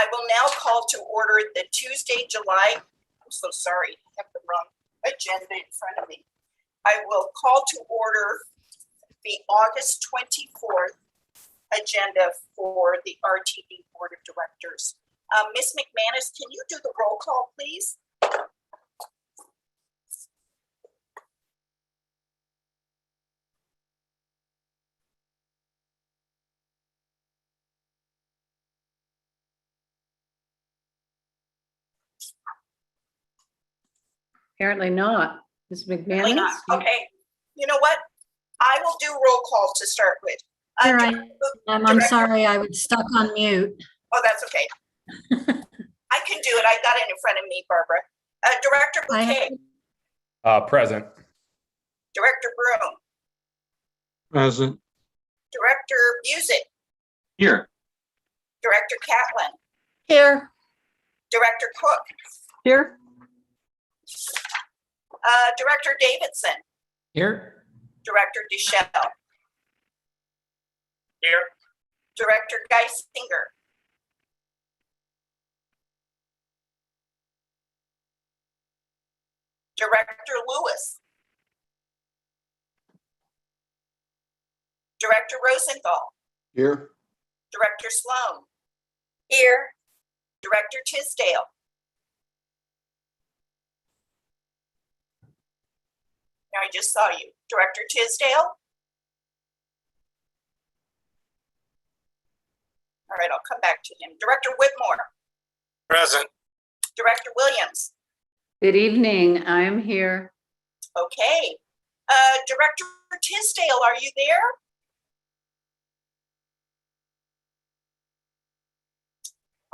I will now call to order the Tuesday, July, I'm so sorry, I have the wrong agenda in front of me. I will call to order the August 24th agenda for the RTD Board of Directors. Ms. McManus, can you do the roll call, please? Apparently not. Ms. Really McManus? not. Okay, you know what? I will do roll call to start with. Here I am. I'm Director- sorry, I was stuck on mute. Oh, that's okay. I can do it. I got it in front of me, Barbara. Director I Bouquet, Present. Director Broom, Present. Director Busick, Here. Director Catlin, Here. Director Cook, Here. Director Davidson, Here. Director Duchelle. Here. Director Geisinger. Director Lewis. Director Rosenthal. Here. Director Sloan. Here. Director Tisdale. Now I just saw you. Director Tisdale. All right, I'll come back to him. Director Whitmore. Present. Director Williams. Good evening. I am here. Okay. Director Tisdale, are you there?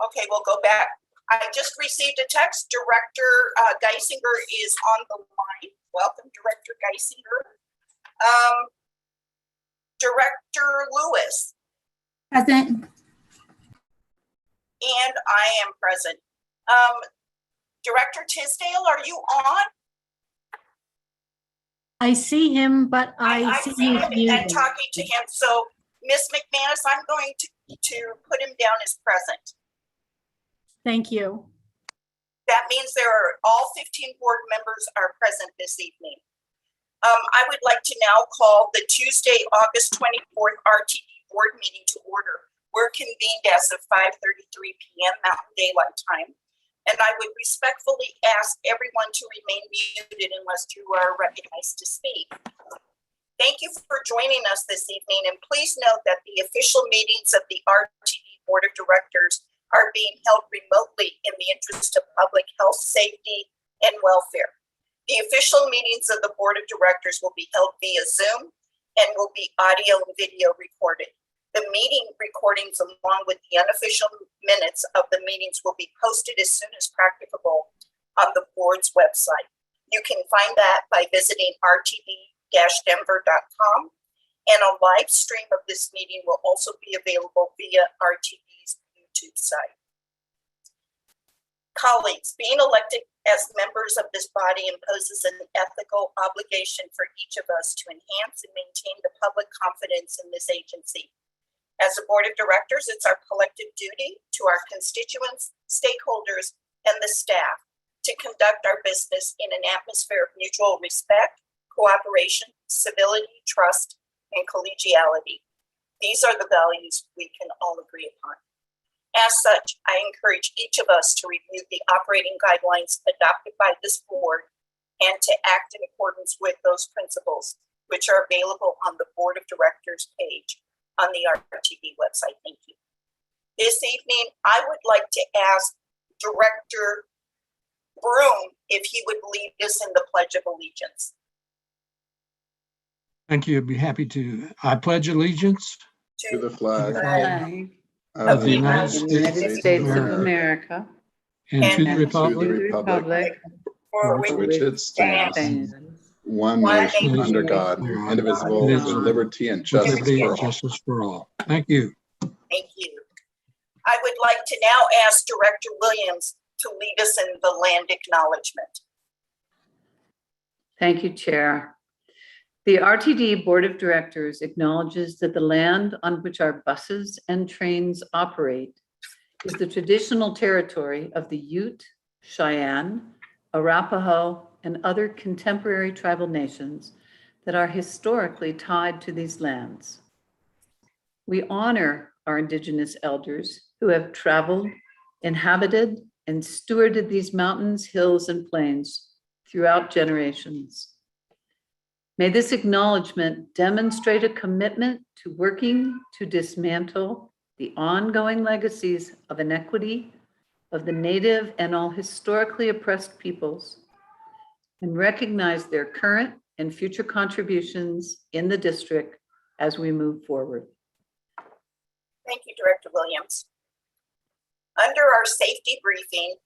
Okay, we'll go back. I just received a text. Director Geisinger is on the line. Welcome, Director Geisinger. Director Lewis. Present. And I am present. Director Tisdale, are you on? I see him, but I I see see he's him and muted. talking to him. So, Ms. McManus, I'm going to put him down as present. Thank you. That means all 15 board members are present this evening. I would like to now call the Tuesday, August 24th RTD board meeting to order. We're convened as of 5:33 p.m. Mountain Daylight Time. And I would respectfully ask everyone to remain muted unless you are recognized to speak. Thank you for joining us this evening. And please note that the official meetings of the RTD Board of Directors are being held remotely in the interest of public health, safety, and welfare. The official meetings of the Board of Directors will be held via Zoom and will be audio and video recorded. The meeting recordings, along with the unofficial minutes of the meetings, will be posted as soon as practicable on the board's website. You can find that by visiting rtd-denver.com, and a live stream of this meeting will also be available via RTD's YouTube site. Colleagues, being elected as members of this body imposes an ethical obligation for each of us to enhance and maintain the public confidence in this agency. As a board of directors, it's our collective duty to our constituents, stakeholders, and the staff to conduct our business in an atmosphere of mutual respect, cooperation, civility, trust, and collegiality. These are the values we can all agree upon. As such, I encourage each of us to review the operating guidelines adopted by this board and to act in accordance with those principles, which are available on the Board of Directors page on the RTD website. Thank you. This evening, I would like to ask Director Broom if he would lead us in the Pledge of Allegiance. Thank you. I'd be happy to. I pledge allegiance To the flag Flag of the of United the United States of America and to the and republic to the republic For for which which it stands, stands one One nation nation under God, indivisible, with liberty and with justice liberty for and all. justice for all. Thank you. Thank you. I would like to now ask Director Williams to lead us in the land acknowledgement. Thank you, Chair. The RTD Board of Directors acknowledges that the land on which our buses and trains operate is the traditional territory of the Ute, Cheyenne, Arapaho, and other contemporary tribal nations that are historically tied to these lands. We honor our Indigenous elders who have traveled, inhabited, and stewarded these mountains, hills, and plains throughout generations. May this acknowledgement demonstrate a commitment to working to dismantle the ongoing legacies of inequity of the Native and all historically oppressed peoples, and recognize their current and future contributions in the district as we move forward. Thank you, Director Williams. Under our safety briefing,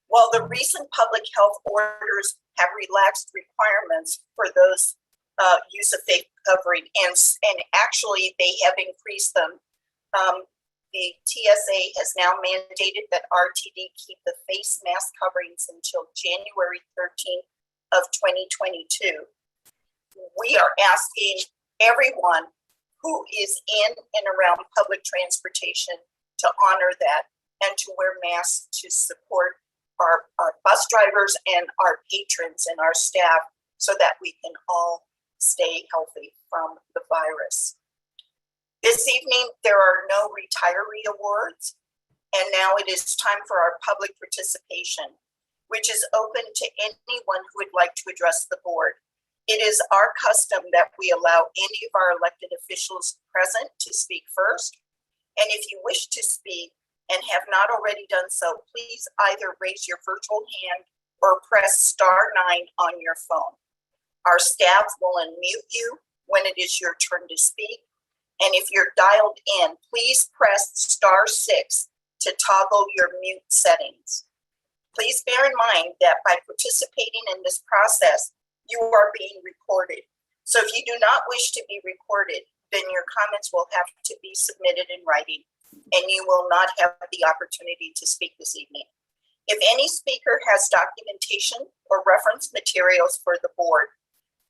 while the recent public health orders have relaxed requirements for those use of face covering, and actually they have increased them, the TSA has now mandated that RTD keep the face mask coverings until January 13th of 2022. We are asking everyone who is in and around public transportation to honor that and to wear masks to support our bus drivers and our patrons and our staff so that we can all stay healthy from the virus. This evening, there are no retiree awards, and now it is time for our public participation, which is open to anyone who would like to address the board. It is our custom that we allow any of our elected officials present to speak first, and if you wish to speak and have not already done so, please either raise your virtual hand or press *9 on your phone. Our staff will unmute you when it is your turn to speak. And if you're dialed in, please press *6 to toggle your mute settings. Please bear in mind that by participating in this process, you are being recorded. So if you do not wish to be recorded, then your comments will have to be submitted in writing, and you will not have the opportunity to speak this evening. If any speaker has documentation or reference materials for the board,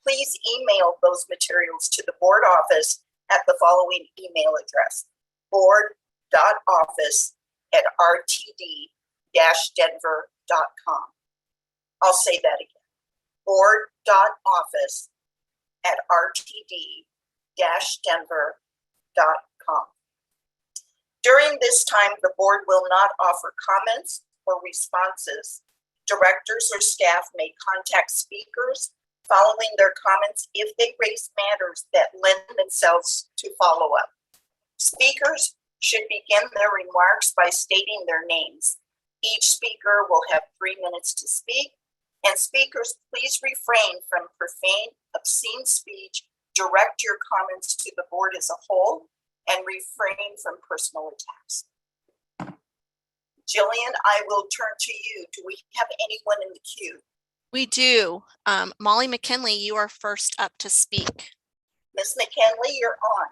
please email those materials to the board office at the following email address: board.office@rtd-denver.com. I'll say that again: board.office@rtd-denver.com. During this time, the board will not offer comments or responses. Directors or staff may contact speakers following their comments if they raise matters that lend themselves to follow-up. Speakers should begin their remarks by stating their names. Each speaker will have 3 minutes to speak, and speakers, please refrain from profane, obscene speech, direct your comments to the board as a whole, and refrain from personal attacks. Jillian, I will turn to you. Do we have anyone in the queue? We do. Molly McKinley, you are first up to speak. Ms. McKinley, you're on.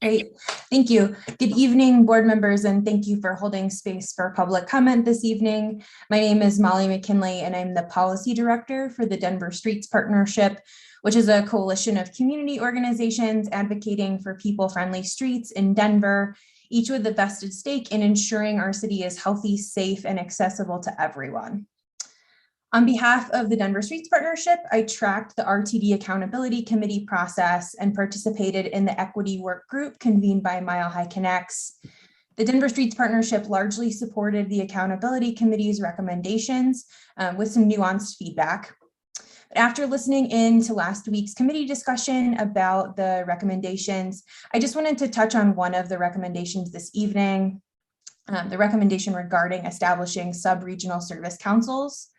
Great, thank you. Good evening, board members, and thank you for holding space for public comment this evening. My name is Molly McKinley, and I'm the policy director for the Denver Streets Partnership, which is a coalition of community organizations advocating for people-friendly streets in Denver, each with a vested stake in ensuring our city is healthy, safe, and accessible to everyone. On behalf of the Denver Streets Partnership, I tracked the RTD Accountability Committee process and participated in the equity work group convened by Mile High Connects. The Denver Streets Partnership largely supported the Accountability Committee's recommendations with some nuanced feedback. After listening in to last week's committee discussion about the recommendations, I just wanted to touch on one of the recommendations this evening, the recommendation regarding establishing sub-regional service councils.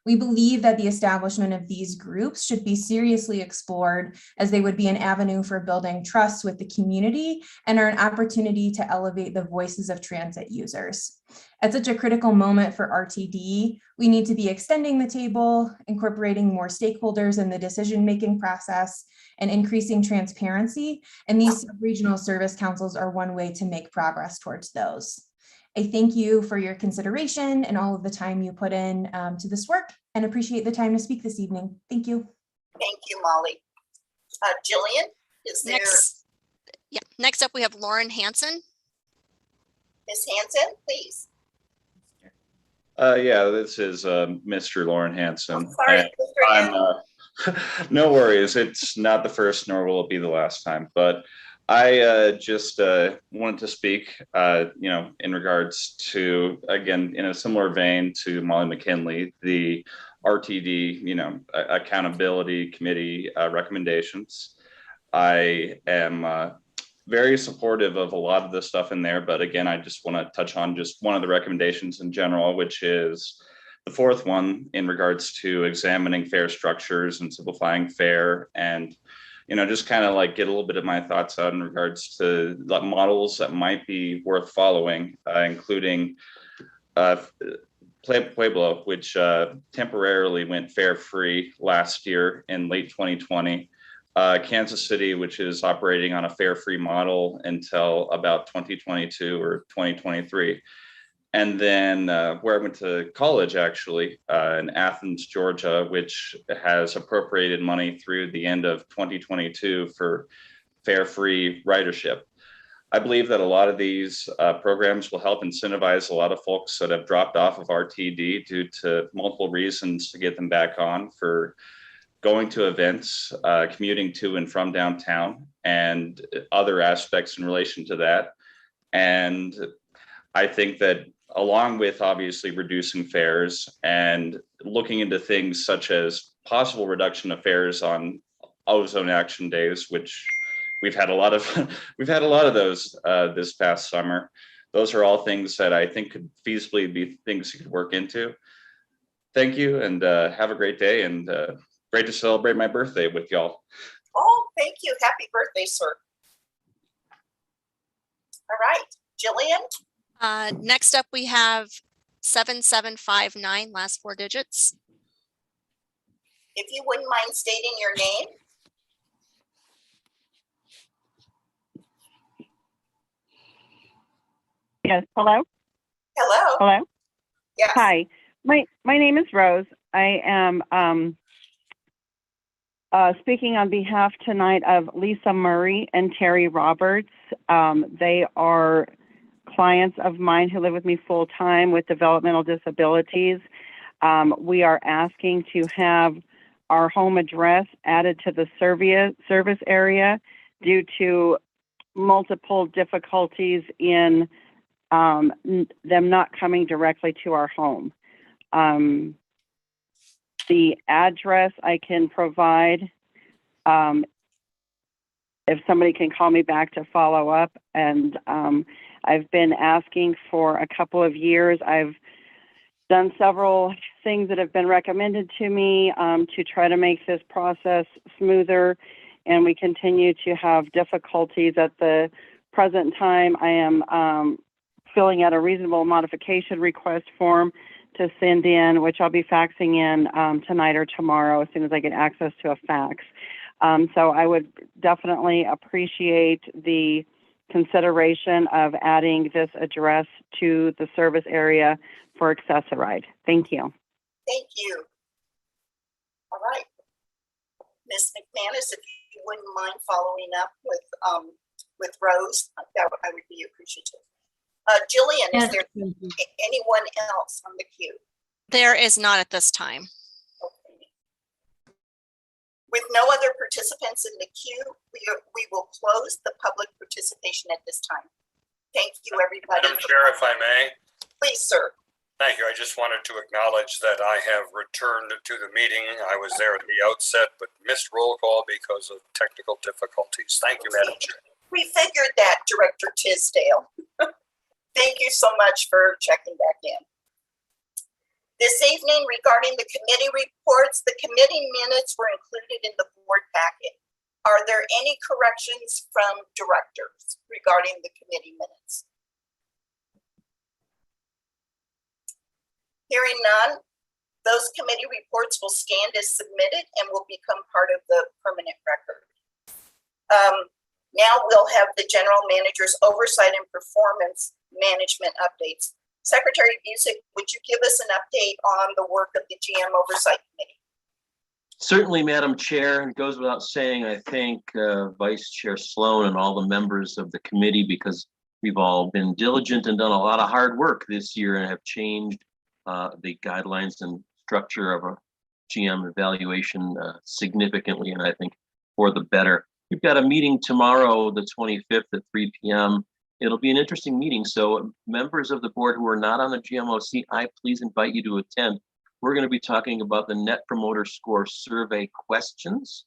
We believe that the establishment of these groups should be seriously explored, as they would be an avenue for building trust with the community and are an opportunity to elevate the voices of transit users. At such a critical moment for RTD, we need to be extending the table, incorporating more stakeholders in the decision-making process, and increasing transparency. And these sub-regional service councils are one way to make progress towards those. I thank you for your consideration and all of the time you put in to this work, and appreciate the time to speak this evening. Thank you. Thank you, Molly. Jillian, is there? Next up, we have Lauren Hanson. Ms. Hanson, please. Yeah, this is Mr. Lauren Hanson. I'm sorry, And Mr. Hanson. I'm no worries. It's not the first, nor will it be the last time. But I just wanted to speak, in regards to, again, in a similar vein to Molly McKinley, the RTD, accountability committee recommendations. I am very supportive of a lot of the stuff in there, but again, I just want to touch on just one of the recommendations in general, which is the fourth one in regards to examining fare structures and simplifying fare, and just kind of like get a little bit of my thoughts out in regards to the models that might be worth following, including Pueblo, which temporarily went fare free last year in late 2020. Kansas City, which is operating on a fare-free model until about 2022 or 2023. And then where I went to college, actually, in Athens, Georgia, which has appropriated money through the end of 2022 for fare-free ridership. I believe that a lot of these programs will help incentivize a lot of folks that have dropped off of RTD due to multiple reasons to get them back on, for going to events, commuting to and from downtown, and other aspects in relation to that. And I think that along with obviously reducing fares and looking into things such as possible reduction of fares on ozone action days, which we've had a lot of those this past summer. Those are all things that I think could feasibly be things you could work into. Thank you, and have a great day, and great to celebrate my birthday with y'all. Oh, thank you. Happy birthday, sir. All right, Jillian. Next up, we have 7759, last four digits. If you wouldn't mind stating your name. Yes, hello? Hello. Hello? Yes. Hi, my name is Rose. I am speaking on behalf tonight of Lisa Murray and Terry Roberts. They are clients of mine who live with me full time with developmental disabilities. We are asking to have our home address added to the service area due to multiple difficulties in them not coming directly to our home. The address I can provide, if somebody can call me back to follow up. And I've been asking for a couple of years. I've done several things that have been recommended to me to try to make this process smoother, and we continue to have difficulties. At the present time, I am filling out a reasonable modification request form to send in, which I'll be faxing in tonight or tomorrow as soon as I get access to a fax. So I would definitely appreciate the consideration of adding this address to the service area for Access-a-Ride. Thank you. Thank you. All right. Ms. McManus, if you wouldn't mind following up with Rose, I would be appreciative. Jillian, is there anyone else on the queue? There is not at this time. Okay. With no other participants in the queue, we will close the public participation at this time. Thank you, everybody. Madam Chair, if I may. Please, sir. Thank you. I just wanted to acknowledge that I have returned to the meeting. I was there at the outset, but missed roll call because of technical difficulties. Thank you, Madam Chair. We figured that, Director Tisdale. Thank you so much for checking back in. This evening, regarding the committee reports, the committee minutes were included in the board packet. Are there any corrections from directors regarding the committee minutes? Hearing none, those committee reports will stand as submitted and will become part of the permanent record. Now we'll have the general manager's oversight and performance management updates. Secretary Busick, would you give us an update on the work of the GM Oversight Committee? Certainly, Madam Chair, it goes without saying, I thank Vice Chair Sloan and all the members of the committee because we've all been diligent and done a lot of hard work this year and have changed the guidelines and structure of a GM evaluation significantly, and I think for the better. We've got a meeting tomorrow, the 25th at 3 p.m. It'll be an interesting meeting. So members of the board who are not on the GMOC, I please invite you to attend. We're going to be talking about the Net Promoter Score survey questions,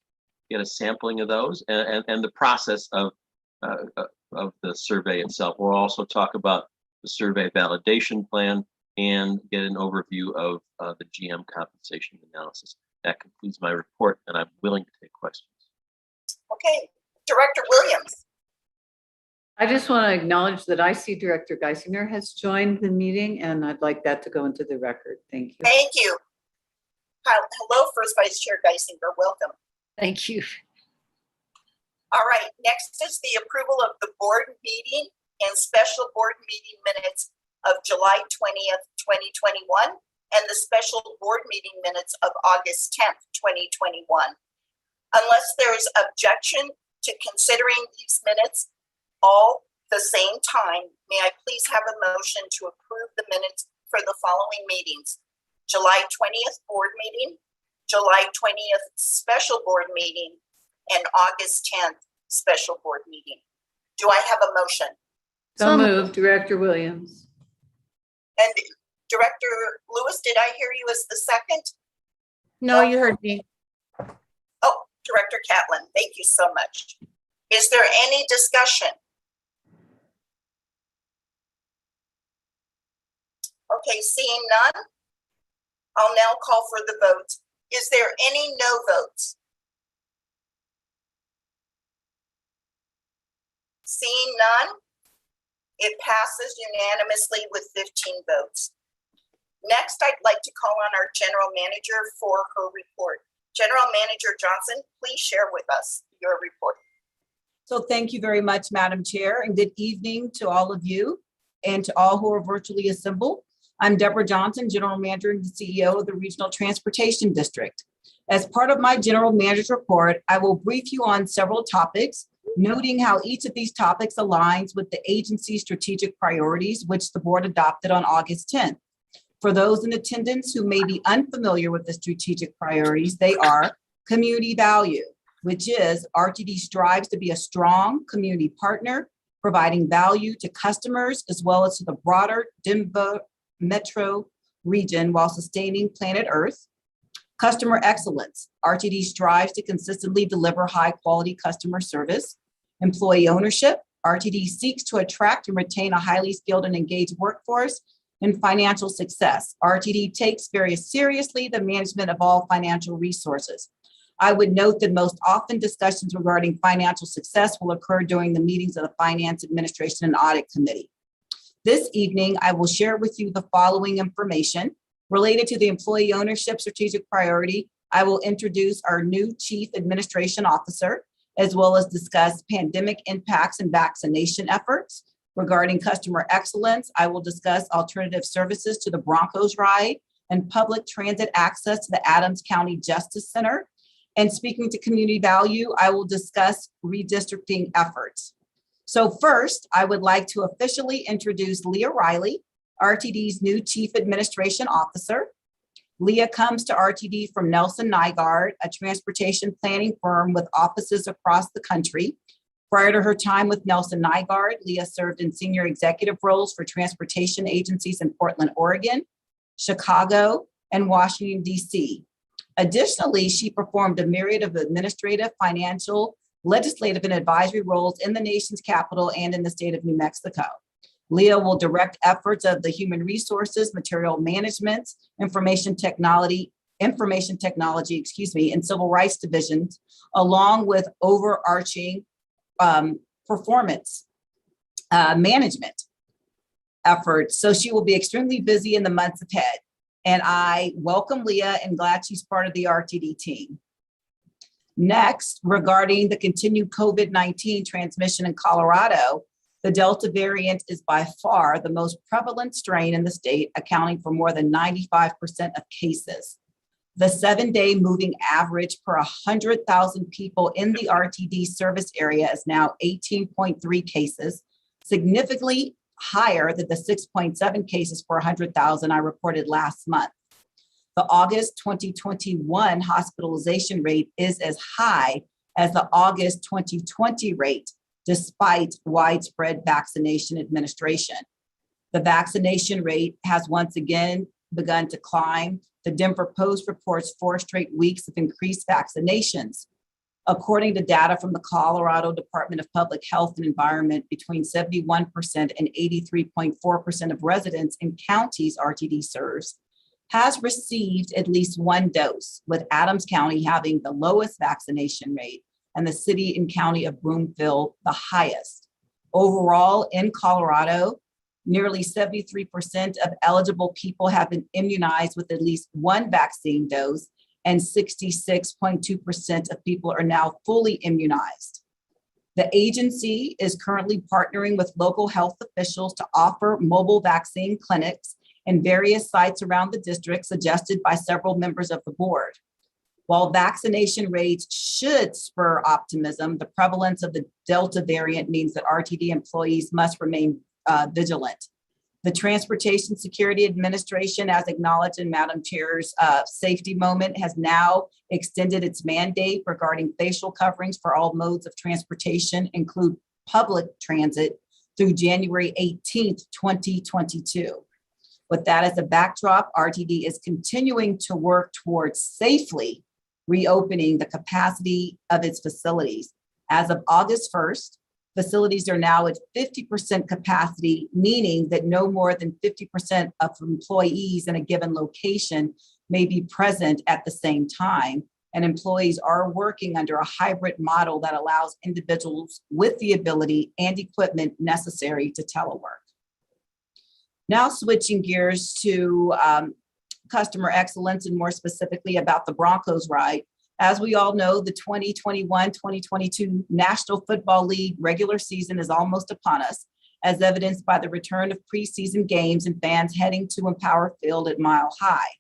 get a sampling of those, and the process of the survey itself. We'll also talk about the survey validation plan and get an overview of the GM compensation analysis. That concludes my report, and I'm willing to take questions. Okay, Director Williams. I just want to acknowledge that I see Director Geisinger has joined the meeting, and I'd like that to go into the record. Thank you. Thank you. Hello, First Vice Chair Geisinger. Welcome. Thank you. All right, next is the approval of the board meeting and special board meeting minutes of July 20th, 2021, and the special board meeting minutes of August 10th, 2021. Unless there's objection to considering these minutes all the same time, may I please have a motion to approve the minutes for the following meetings: July 20th board meeting, July 20th special board meeting, and August 10th special board meeting. Do I have a motion? So moved, Director Williams. And Director Lewis, did I hear you as the second? No, you heard me. Oh, Director Catlin, thank you so much. Is there any discussion? Okay, seeing none, I'll now call for the vote. Is there any no votes? Seeing none, it passes unanimously with 15 votes. Next, I'd like to call on our General Manager for her report. General Manager Johnson, please share with us your report. So thank you very much, Madam Chair, and good evening to all of you and to all who are virtually assembled. I'm Deborah Johnson, General Manager and CEO of the Regional Transportation District. As part of my General Manager's report, I will brief you on several topics, noting how each of these topics aligns with the agency's strategic priorities, which the board adopted on August 10th. For those in attendance who may be unfamiliar with the strategic priorities, they are community value, which is RTD strives to be a strong community partner, providing value to customers as well as to the broader Denver metro region while sustaining planet Earth. Customer excellence. RTD strives to consistently deliver high quality customer service. Employee ownership. RTD seeks to attract and retain a highly skilled and engaged workforce. And financial success. RTD takes very seriously the management of all financial resources. I would note that most often discussions regarding financial success will occur during the meetings of the Finance Administration and Audit Committee. This evening, I will share with you the following information related to the employee ownership strategic priority. I will introduce our new Chief Administration Officer, as well as discuss pandemic impacts and vaccination efforts. Regarding customer excellence, I will discuss alternative services to the Broncos ride and public transit access to the Adams County Justice Center. And speaking to community value, I will discuss redistricting efforts. So first, I would like to officially introduce Leah Riley, RTD's new Chief Administration Officer. Leah comes to RTD from Nelson Nygaard, a transportation planning firm with offices across the country. Prior to her time with Nelson Nygaard, Leah served in senior executive roles for transportation agencies in Portland, Oregon, Chicago, and Washington, D.C. Additionally, she performed a myriad of administrative, financial, legislative, and advisory roles in the nation's capital and in the state of New Mexico. Leah will direct efforts of the Human Resources, Material Management, Information Technology, and Civil Rights divisions, along with overarching performance management efforts. So she will be extremely busy in the months ahead. And I welcome Leah and glad she's part of the RTD team. Next, regarding the continued COVID-19 transmission in Colorado, the Delta variant is by far the most prevalent strain in the state, accounting for more than 95% of cases. The 7-day moving average per 100,000 people in the RTD service area is now 18.3 cases, significantly higher than the 6.7 cases per 100,000 I reported last month. The August 2021 hospitalization rate is as high as the August 2020 rate, despite widespread vaccination administration. The vaccination rate has once again begun to climb. The Denver Post reports 4 straight weeks of increased vaccinations. According to data from the Colorado Department of Public Health and Environment, between 71% and 83.4% of residents in counties RTD serves has received at least 1 dose, with Adams County having the lowest vaccination rate and the city and county of Broomfield the highest. Overall, in Colorado, nearly 73% of eligible people have been immunized with at least 1 vaccine dose, and 66.2% of people are now fully immunized. The agency is currently partnering with local health officials to offer mobile vaccine clinics in various sites around the district, suggested by several members of the board. While vaccination rates should spur optimism, the prevalence of the Delta variant means that RTD employees must remain vigilant. The Transportation Security Administration, as acknowledged in Madam Chair's safety moment, has now extended its mandate regarding facial coverings for all modes of transportation, include public transit, through January 18th, 2022. With that as a backdrop, RTD is continuing to work towards safely reopening the capacity of its facilities. As of August 1st, facilities are now at 50% capacity, meaning that no more than 50% of employees in a given location may be present at the same time. And employees are working under a hybrid model that allows individuals with the ability and equipment necessary to telework. Now switching gears to customer excellence, and more specifically about the Broncos ride. As we all know, the 2021-2022 National Football League regular season is almost upon us, as evidenced by the return of preseason games and fans heading to Empower Field at Mile High.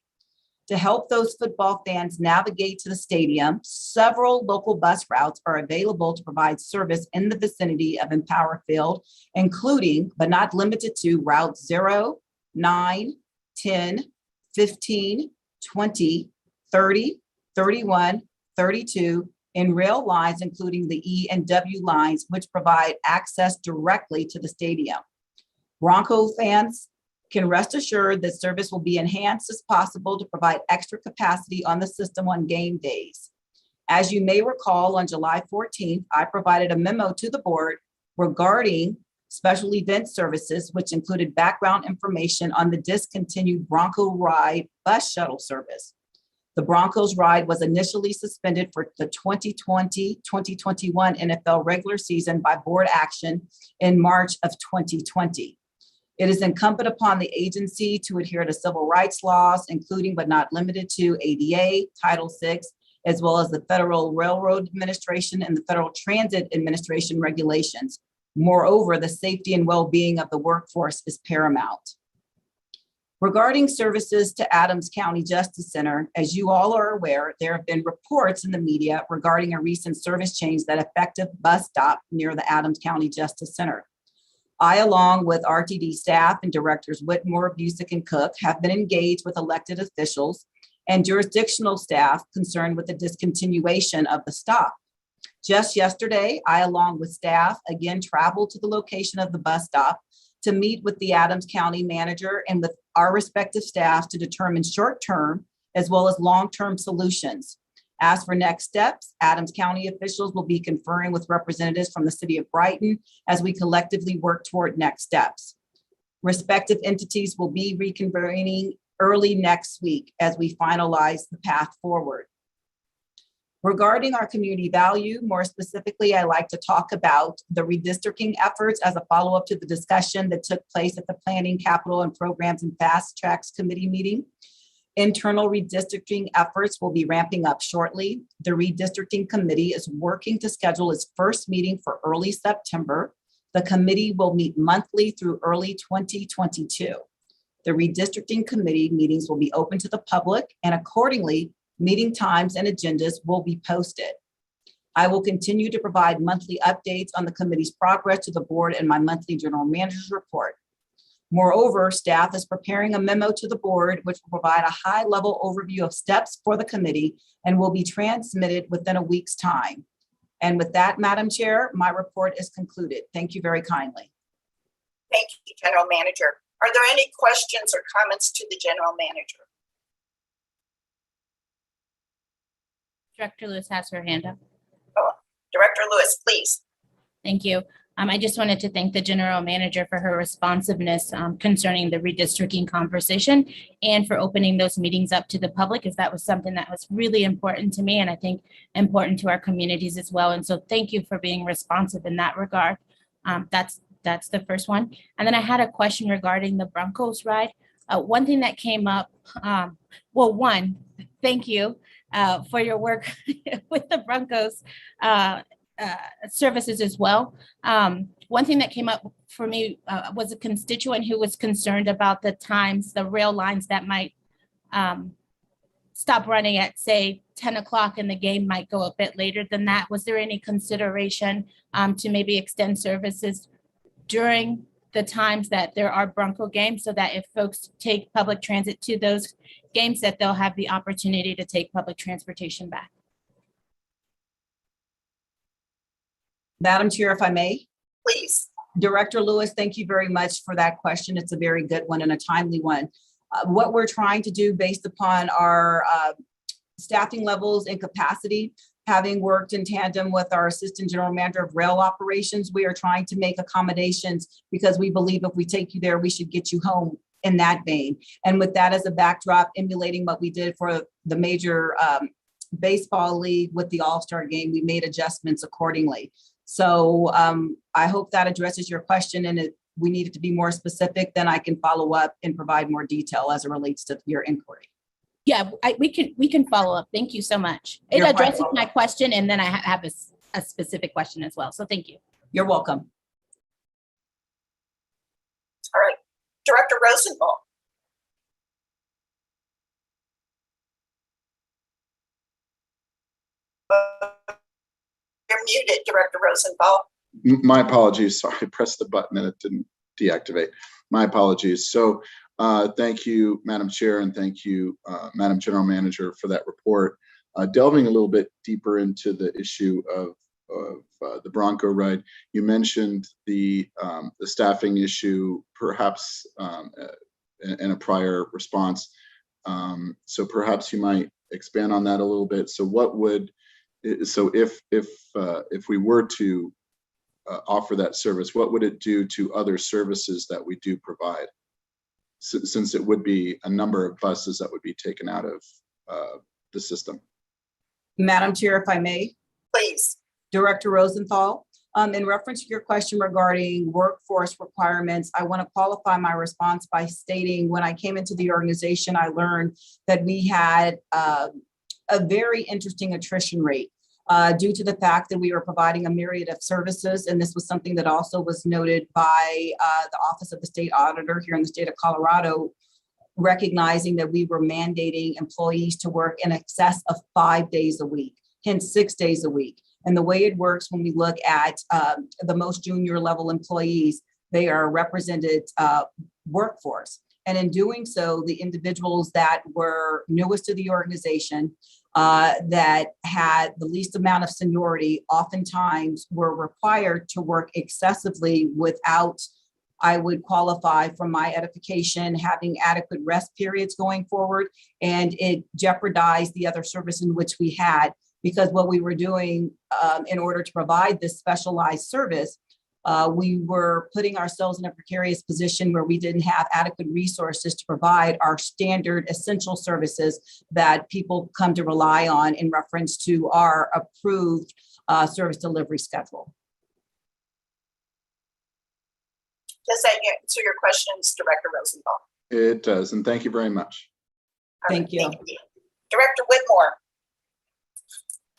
To help those football fans navigate to the stadium, several local bus routes are available to provide service in the vicinity of Empower Field, including, but not limited to, routes 0, 9, 10, 15, 20, 30, 31, 32, and rail lines, including the E and W lines, which provide access directly to the stadium. Bronco fans can rest assured that service will be enhanced as possible to provide extra capacity on the system on game days. As you may recall, on July 14th, I provided a memo to the board regarding special event services, which included background information on the discontinued Bronco Ride bus shuttle service. The Broncos ride was initially suspended for the 2020-2021 NFL regular season by board action in March of 2020. It is incumbent upon the agency to adhere to civil rights laws, including but not limited to ADA, Title VI, as well as the Federal Railroad Administration and the Federal Transit Administration regulations. Moreover, the safety and well-being of the workforce is paramount. Regarding services to Adams County Justice Center, as you all are aware, there have been reports in the media regarding a recent service change that affected bus stop near the Adams County Justice Center. I, along with RTD staff and directors Whitmore, Busick, and Cook, have been engaged with elected officials and jurisdictional staff concerned with the discontinuation of the stop. Just yesterday, I, along with staff, again traveled to the location of the bus stop to meet with the Adams County manager and with our respective staffs to determine short-term as well as long-term solutions. As for next steps, Adams County officials will be conferring with representatives from the city of Brighton as we collectively work toward next steps. Respective entities will be reconvening early next week as we finalize the path forward. Regarding our community value, more specifically, I like to talk about the redistricting efforts as a follow-up to the discussion that took place at the Planning, Capital, and Programs and Fast Tracks Committee meeting. Internal redistricting efforts will be ramping up shortly. The redistricting committee is working to schedule its first meeting for early September. The committee will meet monthly through early 2022. The redistricting committee meetings will be open to the public, and accordingly, Meeting times and agendas will be posted. I will continue to provide monthly updates on the committee's progress to the board in my monthly general manager's report. Moreover, staff is preparing a memo to the board, which will provide a high-level overview of steps for the committee and will be transmitted within a week's time. And with that, Madam Chair, my report is concluded. Thank you very kindly. Thank you, General Manager. Are there any questions or comments to the General Manager? Director Lewis has her hand up. Director Lewis, please. Thank you. I just wanted to thank the general manager for her responsiveness concerning the redistricting conversation and for opening those meetings up to the public, as that was something that was really important to me and I think important to our communities as well. And so thank you for being responsive in that regard. That's the first one. And then I had a question regarding the Broncos ride. One thing that came up, thank you for your work with the Broncos services as well. One thing that came up for me was a constituent who was concerned about the times, the rail lines that might stop running at, say, 10 o'clock and the game might go a bit later than that. Was there any consideration to maybe extend services during the times that there are Bronco games, so that if folks take public transit to those games, that they'll have the opportunity to take public transportation back? Madam Chair, if I may. Please. Director Lewis, thank you very much for that question. It's a very good one and a timely one. What we're trying to do based upon our staffing levels and capacity, having worked in tandem with our Assistant General Manager of Rail Operations, we are trying to make accommodations because we believe if we take you there, we should get you home in that vein. And with that as a backdrop, emulating what we did for the major baseball league with the All-Star game, we made adjustments accordingly. So I hope that addresses your question, and if we needed to be more specific, then I can follow up and provide more detail as it relates to your inquiry. Yeah, we can follow up. Thank you so much. It You're quite addresses welcome. my question, and then I have a specific question as well. So thank you. You're welcome. All right. Director Rosenthal. You're muted, Director Rosenthal. My apologies. Sorry, I pressed the button and it didn't deactivate. My apologies. So thank you, Madam Chair, and thank you, Madam General Manager, for that report. Delving a little bit deeper into the issue of the Bronco ride, you mentioned the staffing issue, perhaps in a prior response. So perhaps you might expand on that a little bit. So if we were to offer that service, what would it do to other services that we do provide? Since it would be a number of buses that would be taken out of the system. Madam Chair, if I may. Please. Director Rosenthal, in reference to your question regarding workforce requirements, I want to qualify my response by stating when I came into the organization, I learned that we had a very interesting attrition rate due to the fact that we were providing a myriad of services. And this was something that also was noted by the Office of the State Auditor here in the state of Colorado, recognizing that we were mandating employees to work in excess of 5 days a week, hence 6 days a week. And the way it works when we look at the most junior level employees, they are a represented workforce. And in doing so, the individuals that were newest to the organization, that had the least amount of seniority, oftentimes were required to work excessively without, I would qualify from my edification, having adequate rest periods going forward. And it jeopardized the other service in which we had, because what we were doing in order to provide this specialized service, we were putting ourselves in a precarious position where we didn't have adequate resources to provide our standard essential services that people come to rely on in reference to our approved service delivery schedule. Does that answer your questions, Director Rosenthal? It does, and thank you very much. Thank you. Thank you. Director Whitmore.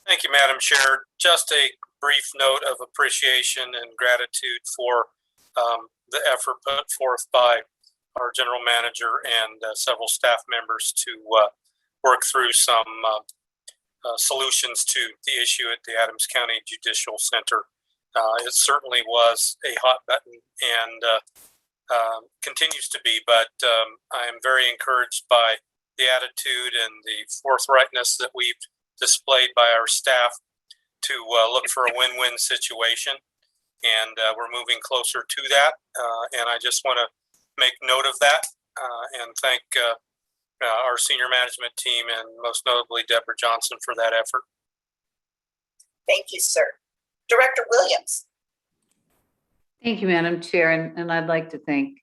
Thank you, Madam Chair. Just a brief note of appreciation and gratitude for the effort put forth by our general manager and several staff members to work through some solutions to the issue at the Adams County Judicial Center. It certainly was a hot button and continues to be, but I am very encouraged by the attitude and the forthrightness that we've displayed by our staff to look for a win-win situation. And we're moving closer to that. And I just want to make note of that and thank our senior management team and most notably Deborah Johnson for that effort. Thank you, sir. Director Williams. Thank you, Madam Chair, and I'd like to thank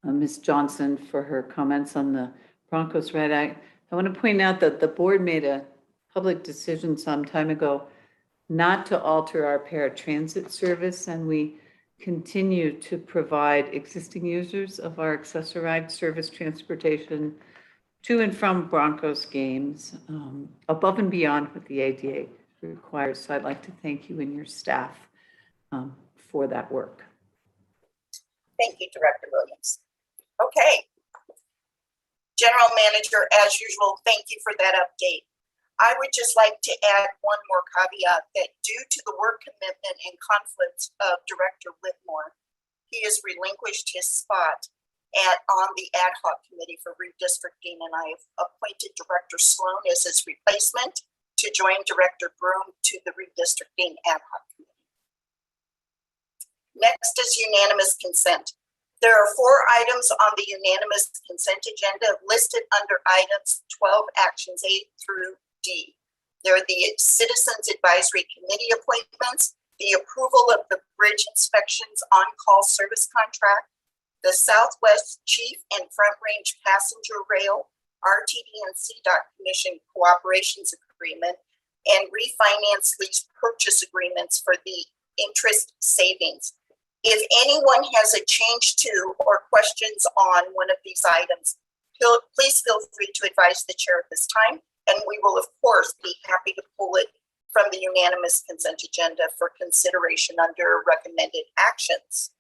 Ms. Johnson for her comments on the Broncos Red. I want to point out that the board made a public decision some time ago not to alter our paratransit service, and we continue to provide existing users of our accessorized service transportation to and from Broncos games above and beyond what the ADA requires. So I'd like to thank you and your staff for that work. Thank you, Director Williams. Okay. General Manager, as usual, thank you for that update. I would just like to add one more caveat that due to the work commitment and conflicts of Director Whitmore, he has relinquished his spot on the ad hoc committee for redistricting, and I have appointed Director Sloan as his replacement to join Director Broom to the redistricting ad hoc committee. Next is unanimous consent. There are 4 items on the unanimous consent agenda listed under items 12 actions A through D. There are the Citizens Advisory Committee appointments, the approval of the bridge inspections on-call service contract, the Southwest Chief and Front Range Passenger Rail RTD&C Commission Cooperations Agreement, and refinance lease purchase agreements for the interest savings. If anyone has a change to or questions on one of these items, please feel free to advise the chair at this time, and we will, of course, be happy to pull it from the unanimous consent agenda for consideration under recommended actions.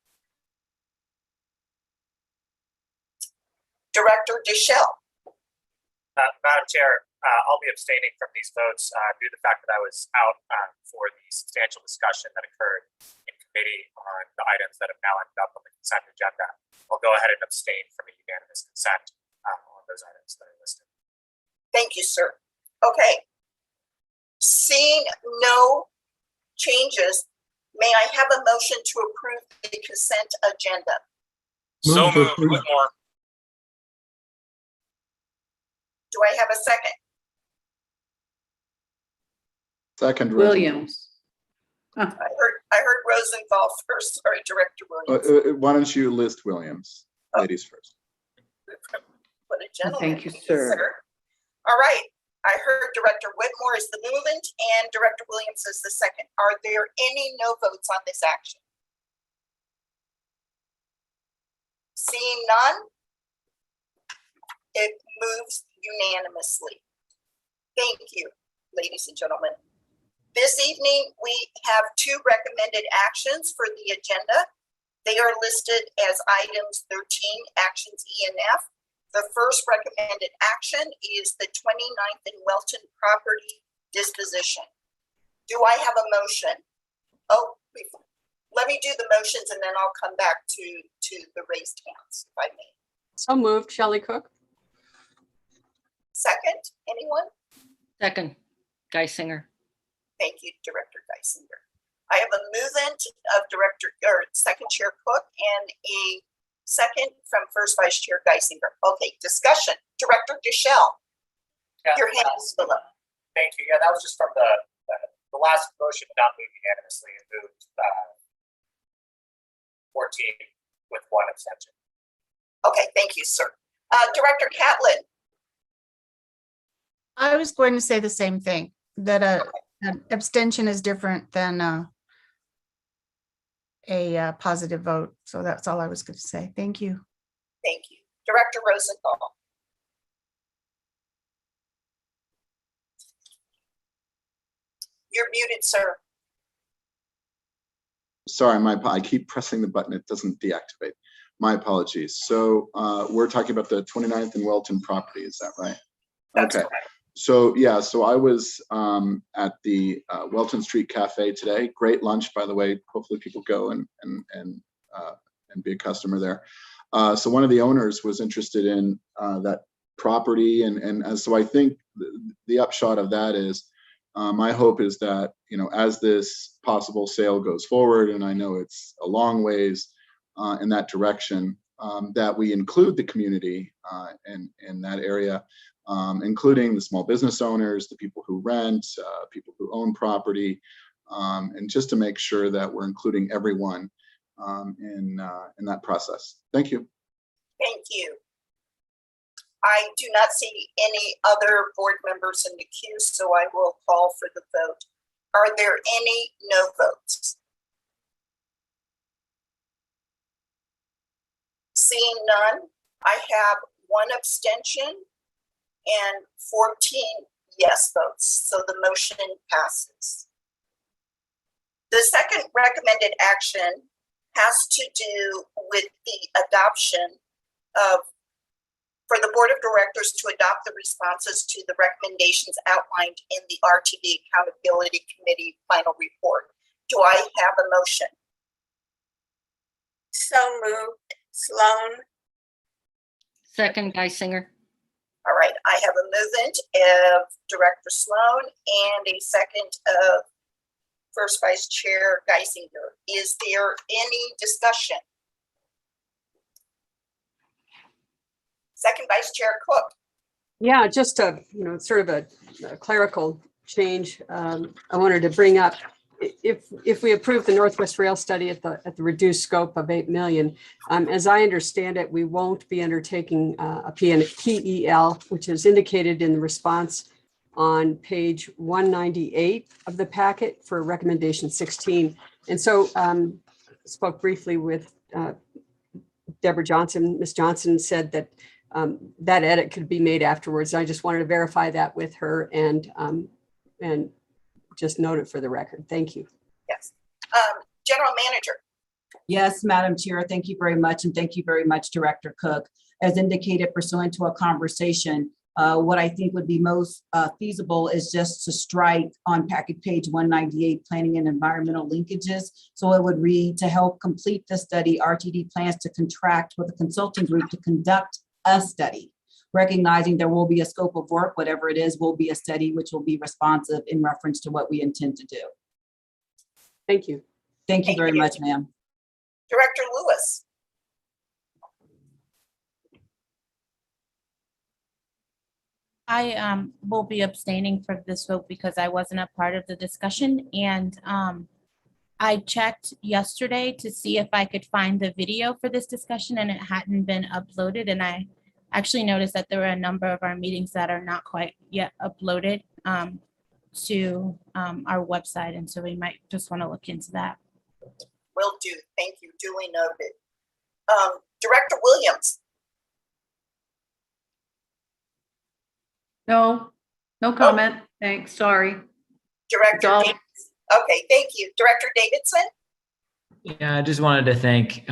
Director Deschel. Madam Chair, I'll be abstaining from these votes due to the fact that I was out for the substantial discussion that occurred in committee on the items that have now ended up on the consent agenda. I'll go ahead and abstain from a unanimous consent on those items that are listed. Thank you, sir. Okay. Seeing no changes, may I have a motion to approve the consent agenda? So moved, Whitmore. Do I have a second? Second. Williams. I heard Rosenthal first. Sorry, Director Williams. Why don't you list Williams, ladies first? What a gentleman. Thank you, sir. All right. I heard Director Whitmore is the movement and Director Williams is the second. Are there any no votes on this action? Seeing none, it moves unanimously. Thank you, ladies and gentlemen. This evening, we have 2 recommended actions for the agenda. They are listed as items 13, actions E and F. The first recommended action is the 29th and Welton property disposition. Do I have a motion? Oh, let me do the motions and then I'll come back to the raised hands, if I may. So moved, Shelley Cook. Second, anyone? Second, Geisinger. Thank you, Director Geisinger. I have a movement of Second Chair Cook and a second from First Vice Chair Geisinger. Okay, discussion. Director Deschel, your hand is still up. Thank you. Yeah, that was just from the last motion not moved unanimously and moved 14 with 1 abstention. Okay, thank you, sir. Director Catlin. I was going to say the same thing, that an abstention is different than a positive vote. So that's all I was going to say. Thank you. Thank you. Director Rosenthal. You're muted, sir. Sorry, I keep pressing the button. It doesn't deactivate. My apologies. So we're talking about the 29th and Welton property. Is that right? That's okay. Correct. So yeah, so I was at the Welton Street Cafe today. Great lunch, by the way. Hopefully people go and be a customer there. So one of the owners was interested in that property, and so I think the upshot of that is my hope is that, you know, as this possible sale goes forward, and I know it's a long ways in that direction, that we include the community in that area, including the small business owners, the people who rent, people who own property, and just to make sure that we're including everyone in that process. Thank you. Thank you. I do not see any other board members in the queue, so I will call for the vote. Are there any no votes? Seeing none, I have 1 abstention and 14 yes votes, so the motion passes. The second recommended action has to do with the adoption of, for the Board of Directors to adopt the responses to the recommendations outlined in the RTD Accountability Committee final report. Do I have a motion? So moved. Sloan. Second, Geisinger. All right, I have a movement of Director Sloan and a second of First Vice Chair Geisinger. Is there any discussion? Second Vice Chair Cook. Yeah, just a, sort of a clerical change. I wanted to bring up, if we approve the Northwest Rail study at the reduced scope of 8 million, as I understand it, we won't be undertaking a PEL, which is indicated in the response on page 198 of the packet for recommendation 16. And so spoke briefly with Deborah Johnson. Ms. Johnson said that that edit could be made afterwards. I just wanted to verify that with her and just note it for the record. Thank you. Yes. General Manager. Yes, Madam Chair, thank you very much. And thank you very much, Director Cook. As indicated pursuant to a conversation, what I think would be most feasible is just to strike on packet page 198, planning and environmental linkages. So it would read, to help complete the study, RTD plans to contract with a consulting group to conduct a study. Recognizing there will be a scope of work, whatever it is, will be a study which will be responsive in reference to what we intend to do. Thank you. Thank you very much, ma'am. Director Lewis. I will be abstaining from this vote because I wasn't a part of the discussion, and I checked yesterday to see if I could find the video for this discussion, and it hadn't been uploaded. And I actually noticed that there were a number of our meetings that are not quite yet uploaded to our website, and so we might just want to look into that. Will do. Thank you. Duly noted. Director Williams. No comment. Thanks. Sorry. Director all. Davidson. Okay, thank you. Director Davidson. Yeah, I just wanted to thank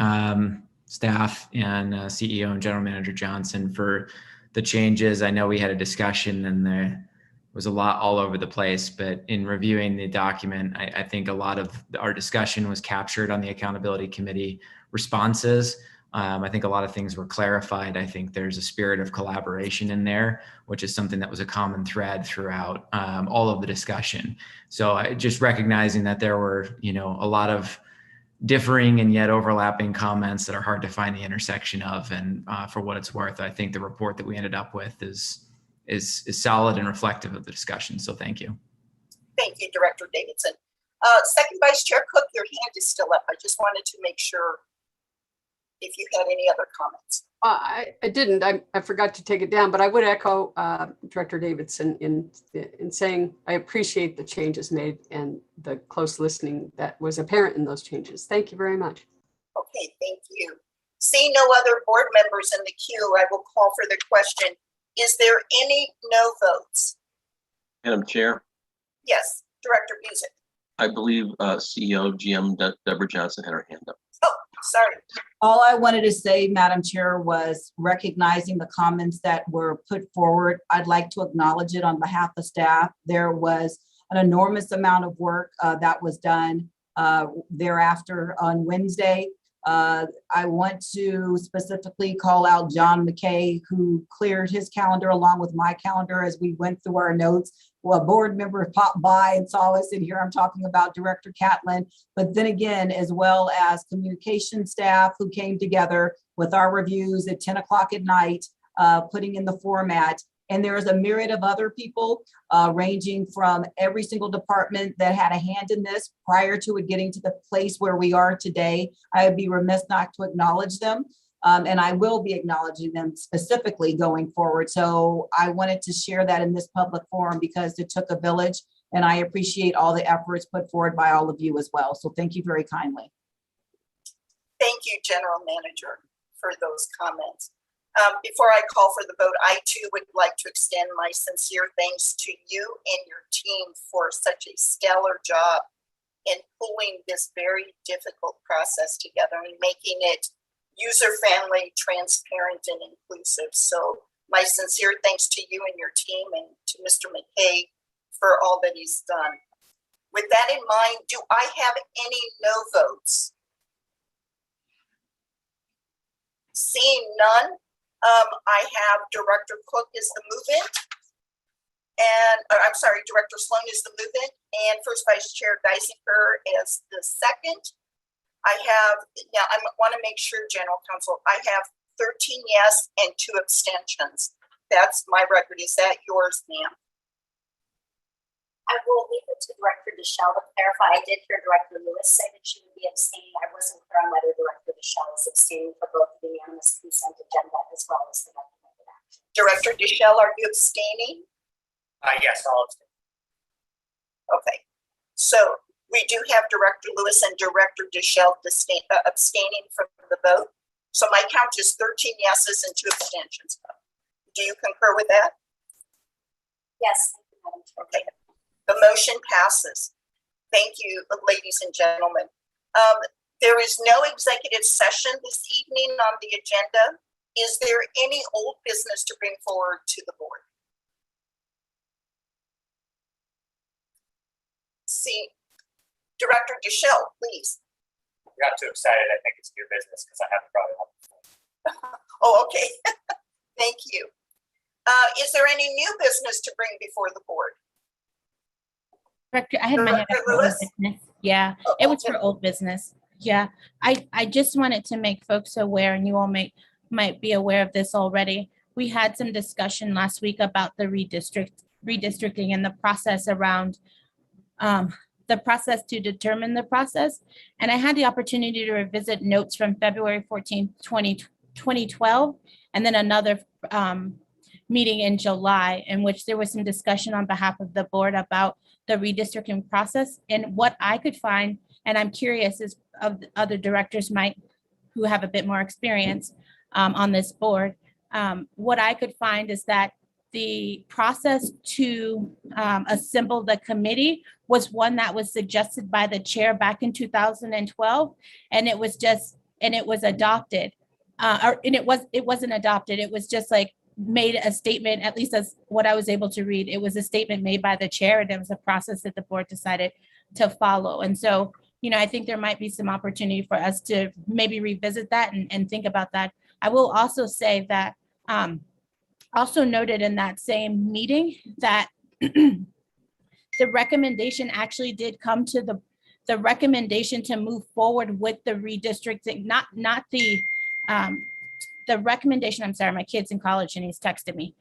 staff and CEO and General Manager Johnson for the changes. I know we had a discussion and there was a lot all over the place, but in reviewing the document, I think a lot of our discussion was captured on the Accountability Committee responses. I think a lot of things were clarified. I think there's a spirit of collaboration in there, which is something that was a common thread throughout all of the discussion. So just recognizing that there were, a lot of differing and yet overlapping comments that are hard to find the intersection of. And for what it's worth, I think the report that we ended up with is solid and reflective of the discussion. So thank you. Thank you, Director Davidson. Second Vice Chair Cook, your hand is still up. I just wanted to make sure if you had any other comments. I didn't. I forgot to take it down, but I would echo Director Davidson in saying I appreciate the changes made and the close listening that was apparent in those changes. Thank you very much. Okay, thank you. Seeing no other board members in the queue, I will call for the question. Is there any no votes? Madam Chair, Yes, Director Busick. I believe CEO GM Deborah Johnson had her hand up. Oh, Sorry. All I wanted to say, Madam Chair, was recognizing the comments that were put forward. I'd like to acknowledge it on behalf of staff. There was an enormous amount of work that was done thereafter on Wednesday. I want to specifically call out John McKay, who cleared his calendar along with my calendar as we went through our notes. Well, a board member popped by and saw us in here. I'm talking about Director Catlin, but then again, as well as communication staff who came together with our reviews at 10 o'clock at night, putting in the format. And there is a myriad of other people ranging from every single department that had a hand in this prior to it getting to the place where we are today. I would be remiss not to acknowledge them. And I will be acknowledging them specifically going forward. So I wanted to share that in this public forum because it took a village, and I appreciate all the efforts put forward by all of you as well. So thank you very kindly. Thank you, General Manager, for those comments. Before I call for the vote, I too would like to extend my sincere thanks to you and your team for such a stellar job in pulling this very difficult process together and making it user-friendly, transparent, and inclusive. So my sincere thanks to you and your team and to Mr. McKay for all that he's done. With that in mind, do I have any no votes? Seeing none, I have Director Cook is the move-in, and I'm sorry, Director Sloan is the move-in, and First Vice Chair Geisinger is the second. I have, now I want to make sure, General Counsel, I have 13 yes and 2 abstentions. That's my record. Is that yours, ma'am? I will leave it to Director Deschel to clarify. I did hear Director Lewis say that she would be abstaining. I wasn't clear on whether Director Deschel is abstaining for both the unanimous consent agenda as well as the recommended action. Director Deschel, are you abstaining? Yes, I'll abstain. Okay, so we do have Director Lewis and Director Deschel abstaining from the vote. So my count is 13 yeses and 2 abstentions. Do you concur with that? Yes. Okay. The motion passes. Thank you, ladies and gentlemen. There is no executive session this evening on the agenda. Is there any old business to bring forward to the board? See, Director Deschel, please. I got too excited. I think it's new business because I haven't brought it up before. Oh, okay. Thank you. Is there any new business to bring before the board? Director, I had my hand up for old business. Yeah, it was for old business. Yeah, I just wanted to make folks aware, and you all might be aware of this already. We had some discussion last week about the redistricting and the process around the process to determine the process. And I had the opportunity to revisit notes from February 14th, 2012, and then another meeting in July in which there was some discussion on behalf of the board about the redistricting process. And what I could find, and I'm curious is of other directors who have a bit more experience on this board, what I could find is that the process to assemble the committee was one that was suggested by the chair back in 2012, and it was adopted. It wasn't adopted. It was just like made a statement, at least as what I was able to read. It was a statement made by the chair, and it was a process that the board decided to follow. And so, I think there might be some opportunity for us to maybe revisit that and think about that. I will also say that also noted in that same meeting that the recommendation actually did come to the recommendation to move forward with the redistricting, not the recommendation, I'm sorry, my kid's in college and he's texted me.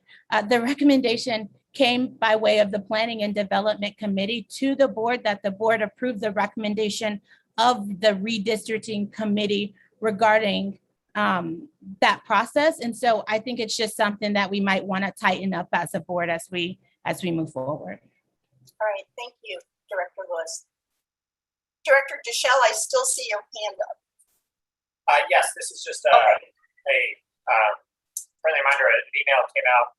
The recommendation came by way of the Planning and Development Committee to the board, that the board approved the recommendation of the redistricting committee regarding that process. And so I think it's just something that we might want to tighten up as a board as we move forward. All right, thank you, Director Lewis. Director Deschel, I still see your hand up. Yes, this is just a friendly reminder. An email came out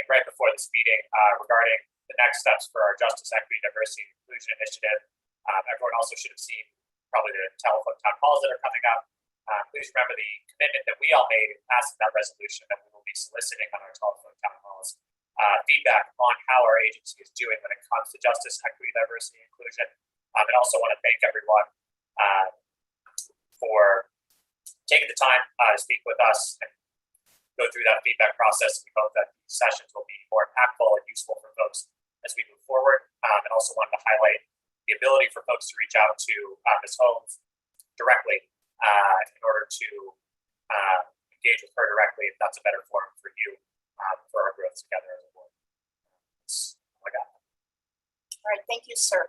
right before this meeting regarding the next steps for our Justice, Equity, Diversity, and Inclusion Initiative. Everyone also should have seen probably the telephone town halls that are coming up. Please remember the commitment that we all made in passing that resolution that we will be soliciting on our telephone town halls feedback on how our agency is doing when it comes to justice, equity, diversity, inclusion. And also want to thank everyone for taking the time to speak with us and go through that feedback process. We hope that these sessions will be more impactful and useful for folks as we move forward. And also wanted to highlight the ability for folks to reach out to Ms. Holmes directly in order to engage with her directly if that's a better forum for you for our growth together as a board. That's all I got. All right, thank you, sir.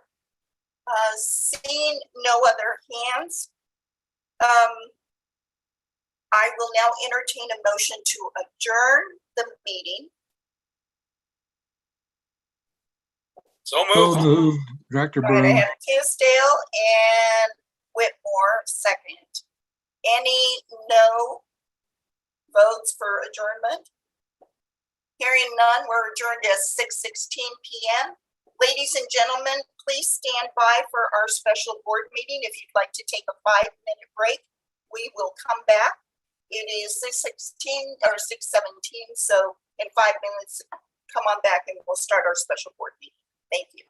Seeing no other hands, I will now entertain a motion to adjourn the meeting. So So moved. moved. Director All right, I Burrow. have Tisdale and Whitmore second. Any no votes for adjournment? Hearing none, we're adjourned at 6:16 p.m. Ladies and gentlemen, please stand by for our special board meeting. If you'd like to take a 5-minute break, we will come back. It is 6:16 or 6:17, so in 5 minutes, come on back and we'll start our special board meeting. Thank you.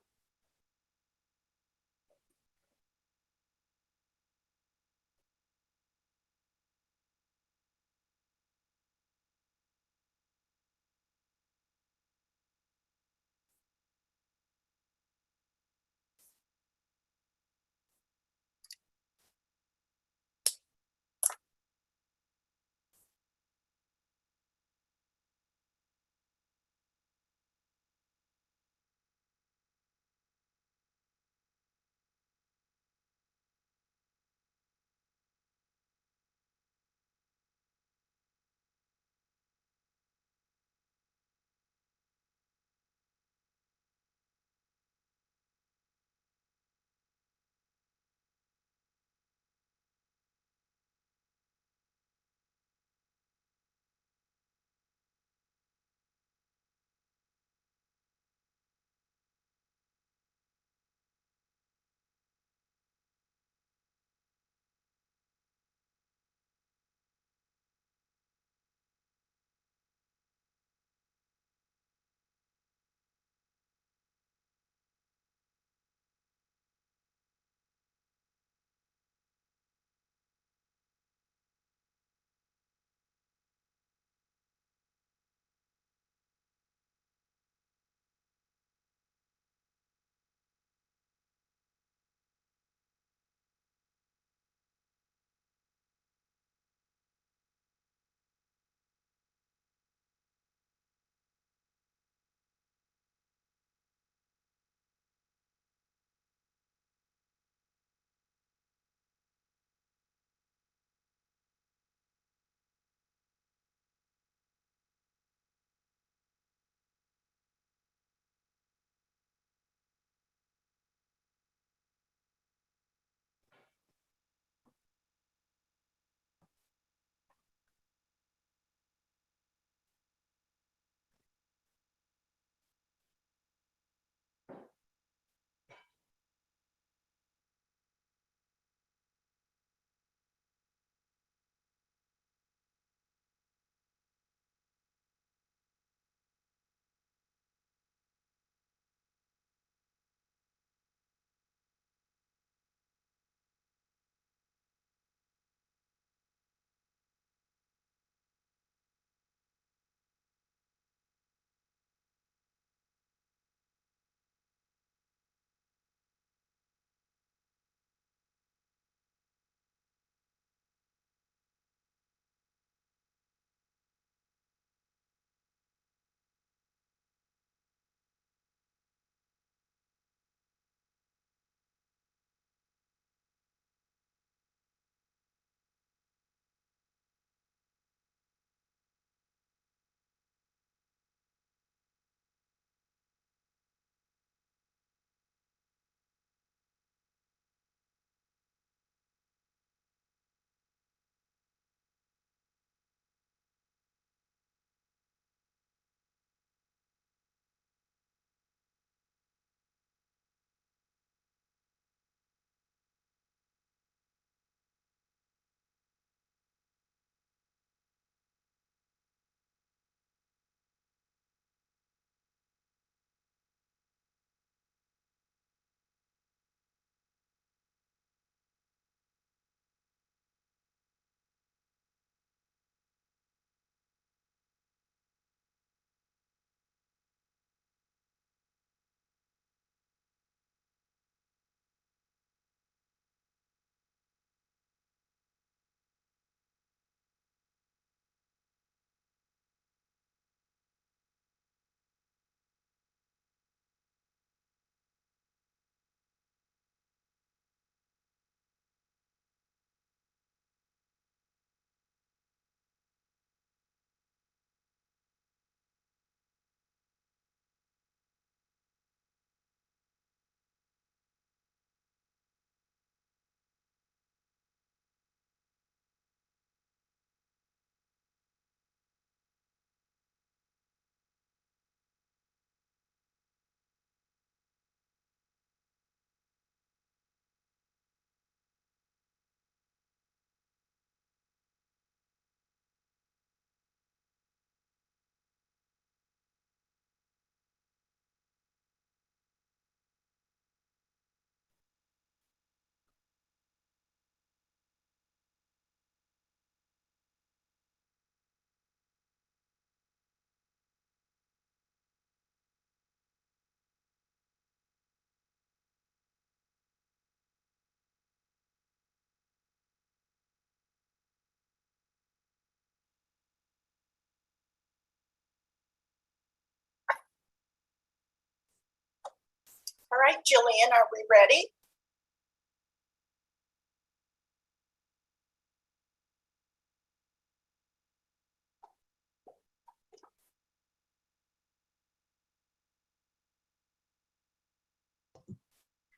All right, Jillian, are we ready?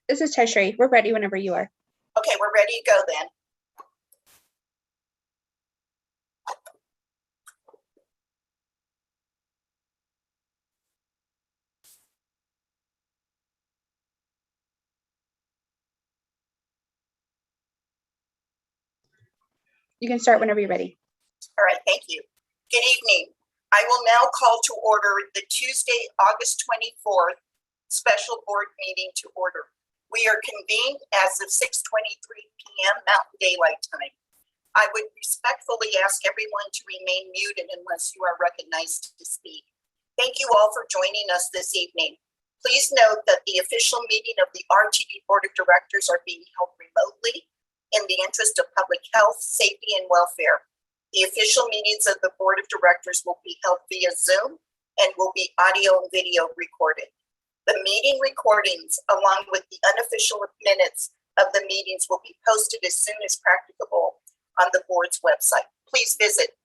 This is Teshri. We're ready whenever you are. Okay, we're ready to go then. You can start whenever you're ready. All right, thank you. Good evening. I will now call to order the Tuesday, August 24th special board meeting to order. We are convened as of 6:23 p.m. Mountain Daylight Time. I would respectfully ask everyone to remain muted unless you are recognized to speak. Thank you all for joining us this evening. Please note that the official meeting of the RTD Board of Directors are being held remotely in the interest of public health, safety, and welfare. The official meetings of the Board of Directors will be held via Zoom and will be audio and video recorded. The meeting recordings, along with the unofficial minutes of the meetings, will be posted as soon as practicable on the board's website. Please visit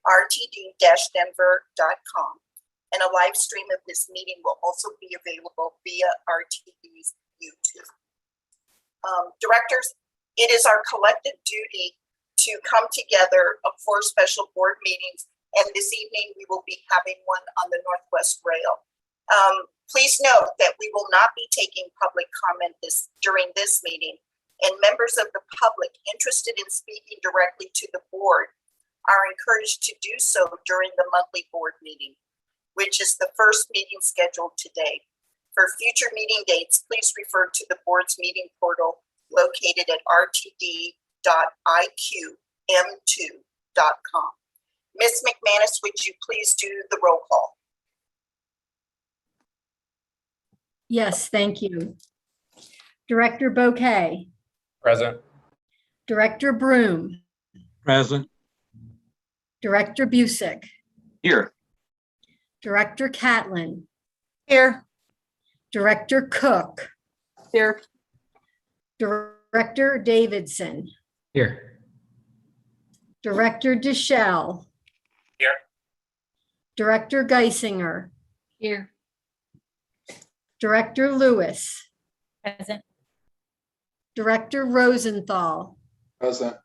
rtd-denver.com, and a live stream of this meeting will also be available via RTD's YouTube. Directors, it is our collective duty to come together for special board meetings, and this evening we will be having one on the Northwest Rail. Please note that we will not be taking public comment during this meeting, and members of the public interested in speaking directly to the board are encouraged to do so during the monthly board meeting, which is the first meeting scheduled today. For future meeting dates, please refer to the board's meeting portal located at rtd.iqm2.com. Ms. McManus, would you please do the roll call? Yes, thank you. Director Bouquet, Present. Director Broom, Present. Director Busick, Here. Director Catlin, Here. Director Cook, Here. Director Davidson, Here. Director Deschel, Here. Director Geisinger, Here. Director Lewis, Present. Director Rosenthal, Present.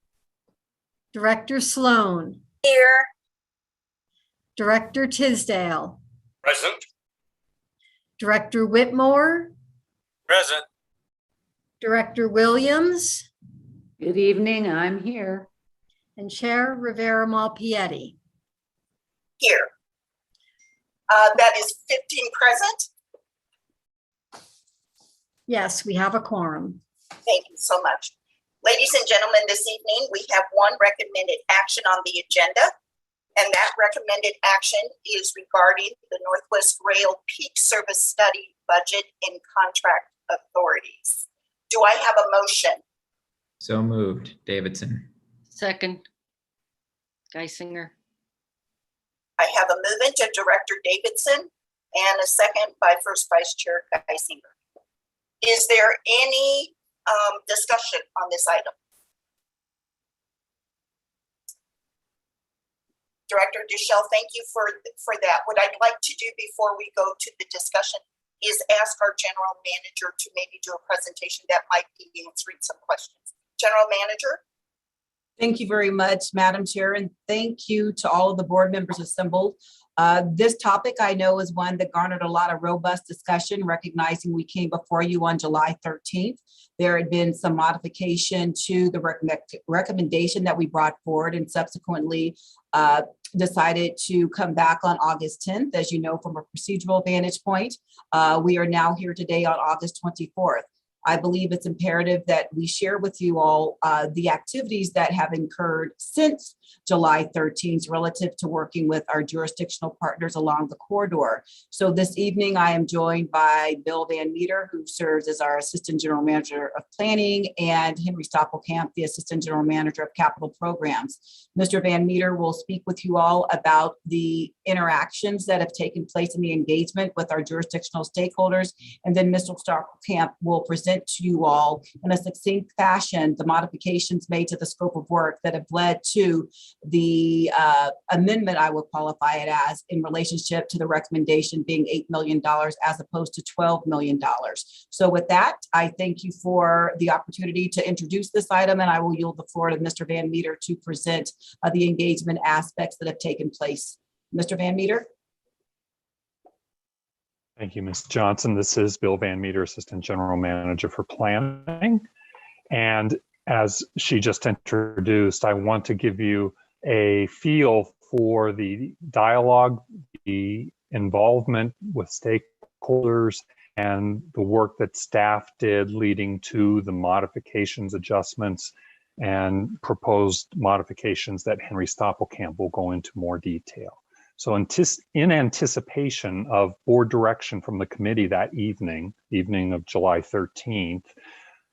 Director Sloan, Here. Director Tisdale, Present. Director Whitmore, Present. Director Williams, Good evening, I'm here. and Chair Rivera Malpietti. Here. That is 15 present. Yes, we have a quorum. Thank you so much. Ladies and gentlemen, this evening we have one recommended action on the agenda, and that recommended action is regarding the Northwest Rail Peak Service Study Budget and Contract Authorities. Do I have a motion? So moved. Davidson. Second. Geisinger. I have a movement of Director Davidson and a second by First Vice Chair Geisinger. Is there any discussion on this item? Director Deschel, thank you for that. What I'd like to do before we go to the discussion is ask our general manager to maybe do a presentation that might be answering some questions. General Manager? Thank you very much, Madam Chair, and thank you to all of the board members assembled. This topic I know is one that garnered a lot of robust discussion, recognizing we came before you on July 13th. There had been some modification to the recommendation that we brought forward and subsequently decided to come back on August 10th. As you know, from a procedural vantage point, we are now here today on August 24th. I believe it's imperative that we share with you all the activities that have occurred since July 13th relative to working with our jurisdictional partners along the corridor. So this evening, I am joined by Bill Van Meter, who serves as our Assistant General Manager of Planning, and Henry Stoppelkamp, the Assistant General Manager of Capital Programs. Mr. Van Meter will speak with you all about the interactions that have taken place in the engagement with our jurisdictional stakeholders. And then Mr. Stockelkamp will present to you all in a succinct fashion the modifications made to the scope of work that have led to the amendment, I would qualify it as, in relationship to the recommendation being $8 million as opposed to $12 million. So with that, I thank you for the opportunity to introduce this item, and I will yield the floor to Mr. Van Meter to present the engagement aspects that have taken place. Mr. Van Meter. Thank you, Ms. Johnson. This is Bill Van Meter, Assistant General Manager for Planning. And as she just introduced, I want to give you a feel for the dialogue, the involvement with stakeholders, and the work that staff did leading to the modifications, adjustments, and proposed modifications that Henry Stoppelkamp will go into more detail. So in anticipation of board direction from the committee that evening of July 13th,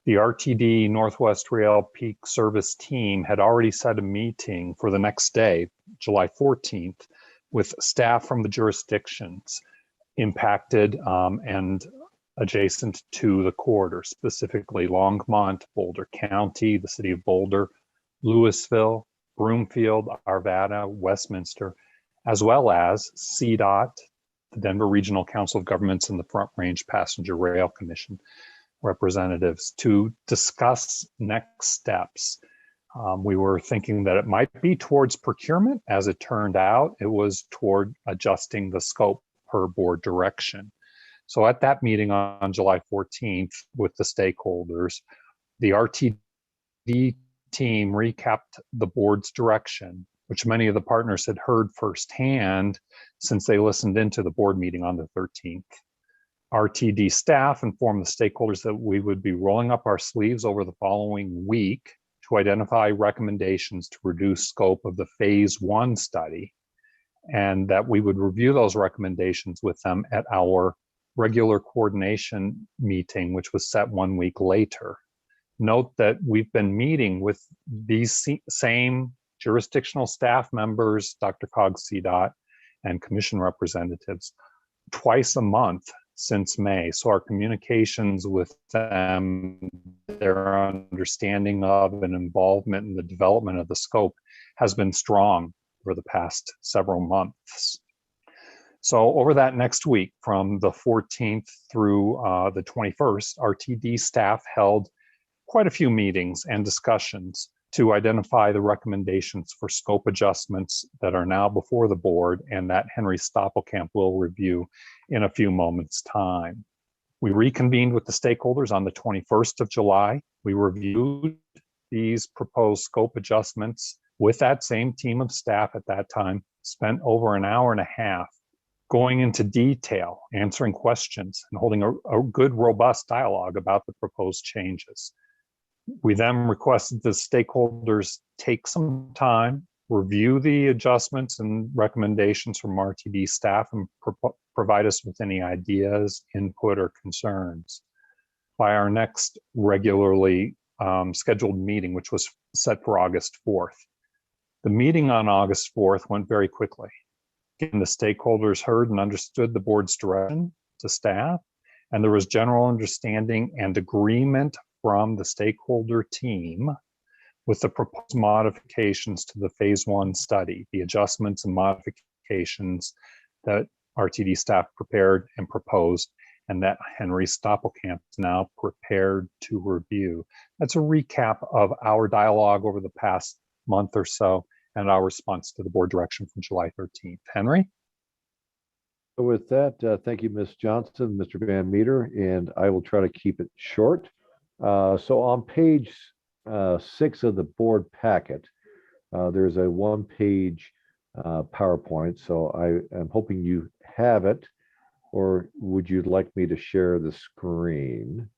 the RTD Northwest Rail Peak Service team had already set a meeting for the next day, July 14th, with staff from the jurisdictions impacted and adjacent to the corridor, specifically Longmont, Boulder County, the city of Boulder, Louisville, Broomfield, Arvada, Westminster, as well as CDOT, the Denver Regional Council of Governments, and the Front Range Passenger Rail Commission representatives to discuss next steps. We were thinking that it might be towards procurement. As it turned out, it was toward adjusting the scope per board direction. So at that meeting on July 14th with the stakeholders, the RTD team recapped the board's direction, which many of the partners had heard firsthand since they listened into the board meeting on the 13th. RTD staff informed the stakeholders that we would be rolling up our sleeves over the following week to identify recommendations to reduce scope of the phase 1 study, and that we would review those recommendations with them at our regular coordination meeting, which was set 1 week later. Note that we've been meeting with these same jurisdictional staff members, Dr. Cog, CDOT, and commission representatives twice a month since May. So our communications with them, their understanding of and involvement in the development of the scope has been strong over the past several months. So over that next week, from the 14th through the 21st, RTD staff held quite a few meetings and discussions to identify the recommendations for scope adjustments that are now before the board and that Henry Stoppelkamp will review in a few moments' time. We reconvened with the stakeholders on the 21st of July. We reviewed these proposed scope adjustments with that same team of staff at that time, spent over an hour and a half going into detail, answering questions, and holding a good, robust dialogue about the proposed changes. We then requested the stakeholders take some time, review the adjustments and recommendations from RTD staff, and provide us with any ideas, input, or concerns. By our next regularly scheduled meeting, which was set for August 4th. The meeting on August 4th went very quickly. Again, the stakeholders heard and understood the board's direction to staff, and there was general understanding and agreement from the stakeholder team with the proposed modifications to the phase 1 study, the adjustments and modifications that RTD staff prepared and proposed, and that Henry Stoppelkamp is now prepared to review. That's a recap of our dialogue over the past month or so and our response to the board direction from July 13th. Henry? With that, thank you, Ms. Johnson, Mr. Van Meter, and I will try to keep it short. So on page 6 of the board packet, there's a 1-page PowerPoint. So I am hoping you have it, or would you like me to share the screen?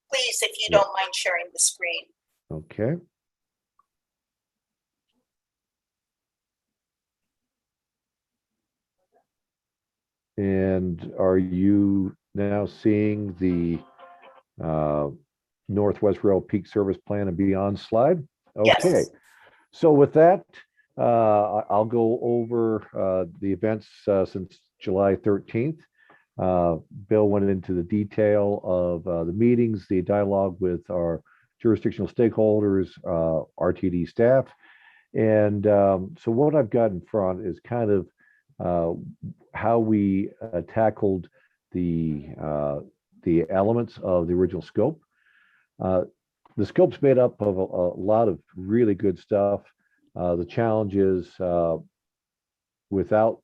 Please, if you don't mind sharing the screen. Okay. And are you now seeing the Northwest Rail Peak Service Plan and Beyond slide? Okay. Yes. So with that, I'll go over the events since July 13th. Bill went into the detail of the meetings, the dialogue with our jurisdictional stakeholders, RTD staff. And so what I've got in front is kind of how we tackled the elements of the original scope. The scope's made up of a lot of really good stuff. The challenge is without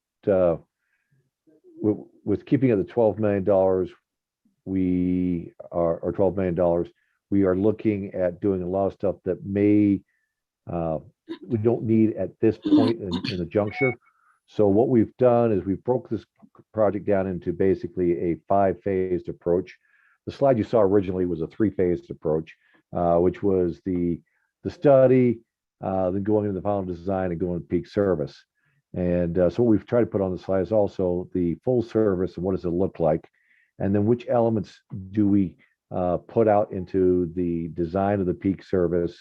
with keeping it at the $12 million, we are or $12 million. We are looking at doing a lot of stuff that may we don't need at this point in the juncture. So what we've done is we broke this project down into basically a 5-phased approach. The slide you saw originally was a 3-phased approach, which was the study, then going into the final design and going to peak service. And so what we've tried to put on the slide is also the full service and what does it look like, and then which elements do we put out into the design of the peak service,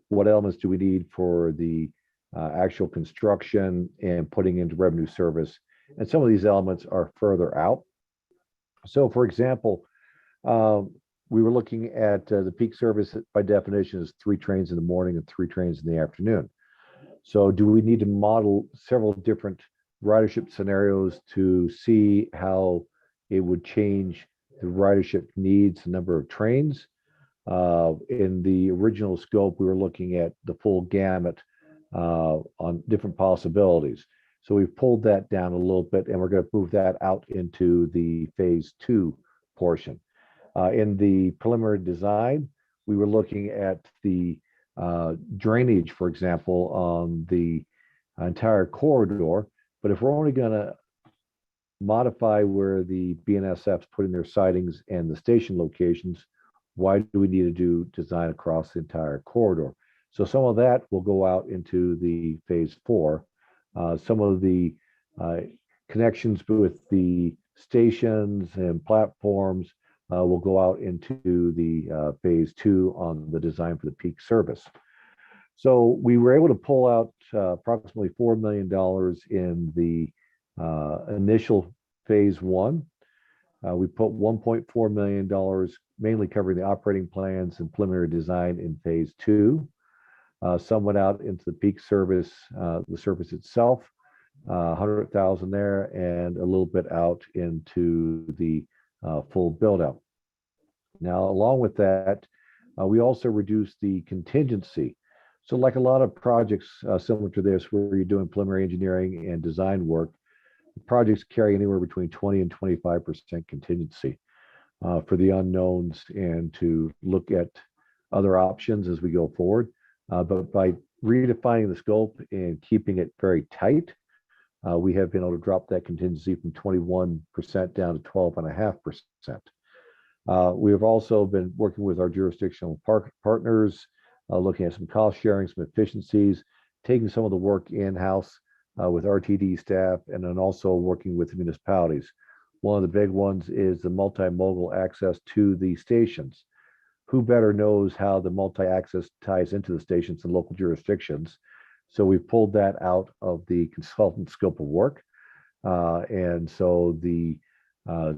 what elements do we need for the actual construction and putting into revenue service. And some of these elements are further out. So for example, we were looking at the peak service by definition is 3 trains in the morning and 3 trains in the afternoon. So do we need to model several different ridership scenarios to see how it would change the ridership needs, the number of trains? In the original scope, we were looking at the full gamut on different possibilities. So we've pulled that down a little bit, and we're going to move that out into the phase 2 portion. In the preliminary design, we were looking at the drainage, for example, on the entire corridor. But if we're only going to modify where the BNSF's putting their sidings and the station locations, why do we need to do design across the entire corridor? So some of that will go out into the phase 4. Some of the connections with the stations and platforms will go out into the phase 2 on the design for the peak service. So we were able to pull out approximately $4 million in the initial phase 1. We put $1.4 million mainly covering the operating plans and preliminary design in phase 2. Some went out into the peak service, the service itself, 100,000 there, and a little bit out into the full build out. Now, along with that, we also reduced the contingency. So like a lot of projects similar to this, where you're doing preliminary engineering and design work, projects carry anywhere between 20 and 25% contingency for the unknowns and to look at other options as we go forward. But by redefining the scope and keeping it very tight, we have been able to drop that contingency from 21% down to 12.5%. We have also been working with our jurisdictional partners, looking at some cost sharing, some efficiencies, taking some of the work in-house with RTD staff, and then also working with municipalities. One of the big ones is the multimodal access to the stations. Who better knows how the multi-access ties into the stations than local jurisdictions? So we've pulled that out of the consultant scope of work. And so the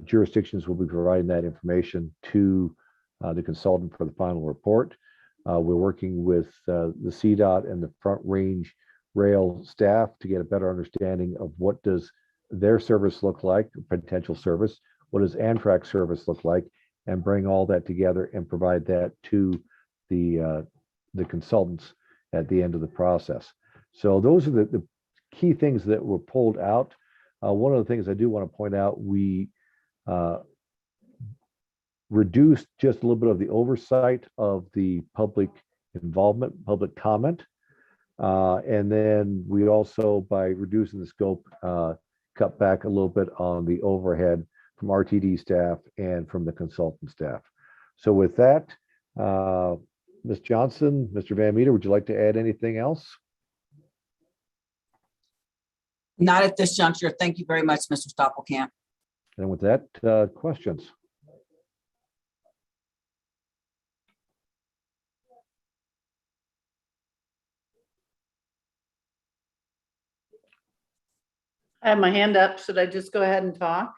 jurisdictions will be providing that information to the consultant for the final report. We're working with the CDOT and the Front Range Rail staff to get a better understanding of what does their service look like, potential service, what does Amtrak service look like, and bring all that together and provide that to the consultants at the end of the process. So those are the key things that were pulled out. One of the things I do want to point out, we reduced just a little bit of the oversight of the public involvement, public comment. And then we also, by reducing the scope, cut back a little bit on the overhead from RTD staff and from the consultant staff. So with that, Ms. Johnson, Mr. Van Meter, would you like to add anything else? Not at this juncture. Thank you very much, Mr. Stoppelkamp. And with that, questions? I have my hand up. Should I just go ahead and talk?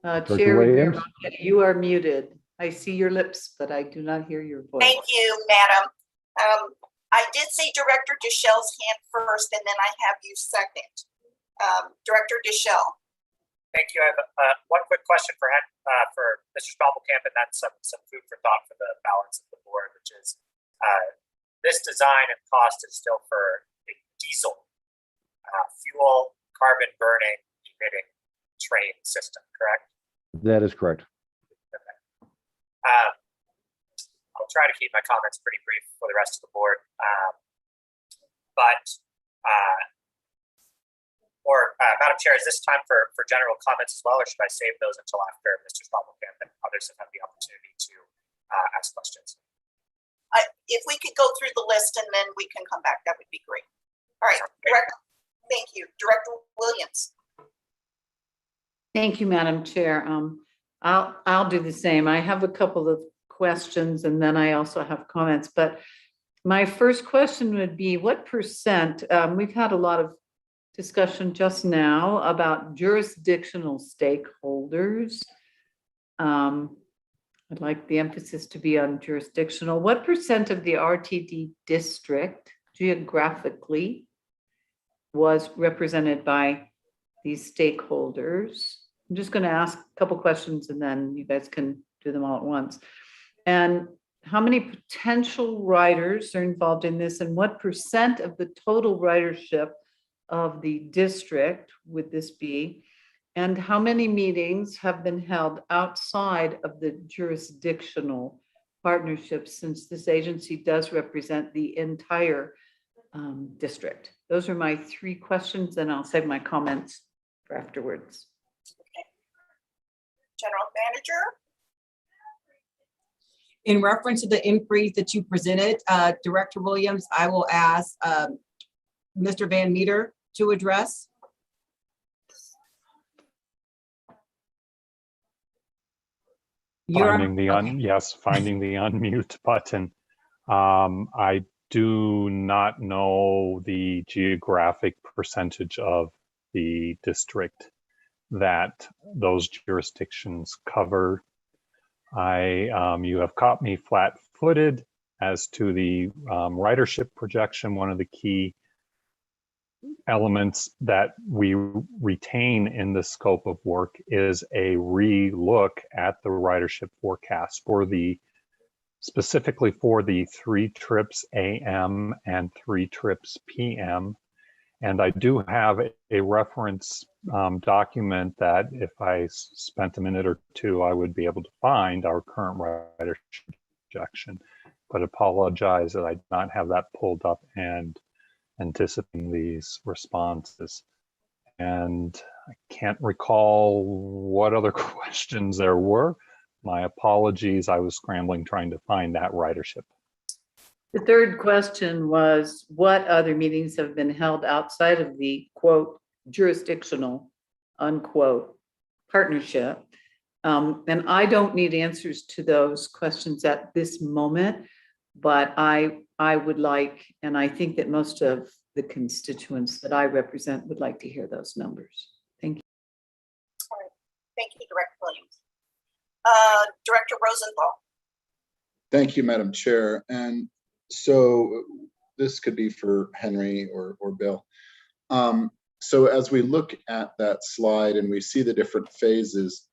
Director Chair Rivera, Williams? you are muted. I see your lips, but I do not hear your voice. Thank you, Madam. I did see Director Deschelle's hand first, and then I have you second. Director Deschelle. Thank you. I have one quick question for Mr. Stoppelkamp, and that's some food for thought for the balance of the board, which is this design and cost is still for a diesel fuel, carbon burning, emitting train system, correct? That is correct. I'll try to keep my comments pretty brief for the rest of the board. Madam Chair, is this time for general comments as well, or should I save those until after Mr. Stoppelkamp and others have had the opportunity to ask questions? If we could go through the list and then we can come back, that would be great. All right, Director. Thank you. Director Williams. Thank you, Madam Chair. I'll do the same. I have a couple of questions and then I also have comments, but my first question would be what percent, we've had a lot of discussion just now about jurisdictional stakeholders. I'd like the emphasis to be on jurisdictional. What percent of the RTD district geographically was represented by these stakeholders? I'm just going to ask a couple questions and then you guys can do them all at once. And how many potential riders are involved in this, and what percent of the total ridership of the district would this be? And how many meetings have been held outside of the jurisdictional partnerships, since this agency does represent the entire district? Those are my three questions, and I'll save my comments for afterwards. Okay. General Manager. In reference to the inquiries that you presented, Director Williams, I will ask Mr. Van Meter to address. Finding the unmute button. I do not know the geographic percentage of the district that those jurisdictions cover. You have caught me flat-footed as to the ridership projection. One of the key elements that we retain in the scope of work is a re-look at the ridership forecast for specifically for the 3 trips AM and 3 trips PM. And I do have a reference document that if I spent a minute or two, I would be able to find our current ridership projection, but apologize that I do not have that pulled up and anticipating these responses. And I can't recall what other questions there were. My apologies, I was scrambling trying to find that ridership. The third question was, what other meetings have been held outside of the quote jurisdictional unquote partnership? And I don't need answers to those questions at this moment, but I would like, and I think that most of the constituents that I represent would like to hear those numbers. Thank you. All right. Thank you, Director Williams. Director Rosenthal. Thank you, Madam Chair. And so this could be for Henry or Bill. So as we look at that slide and we see the different phases,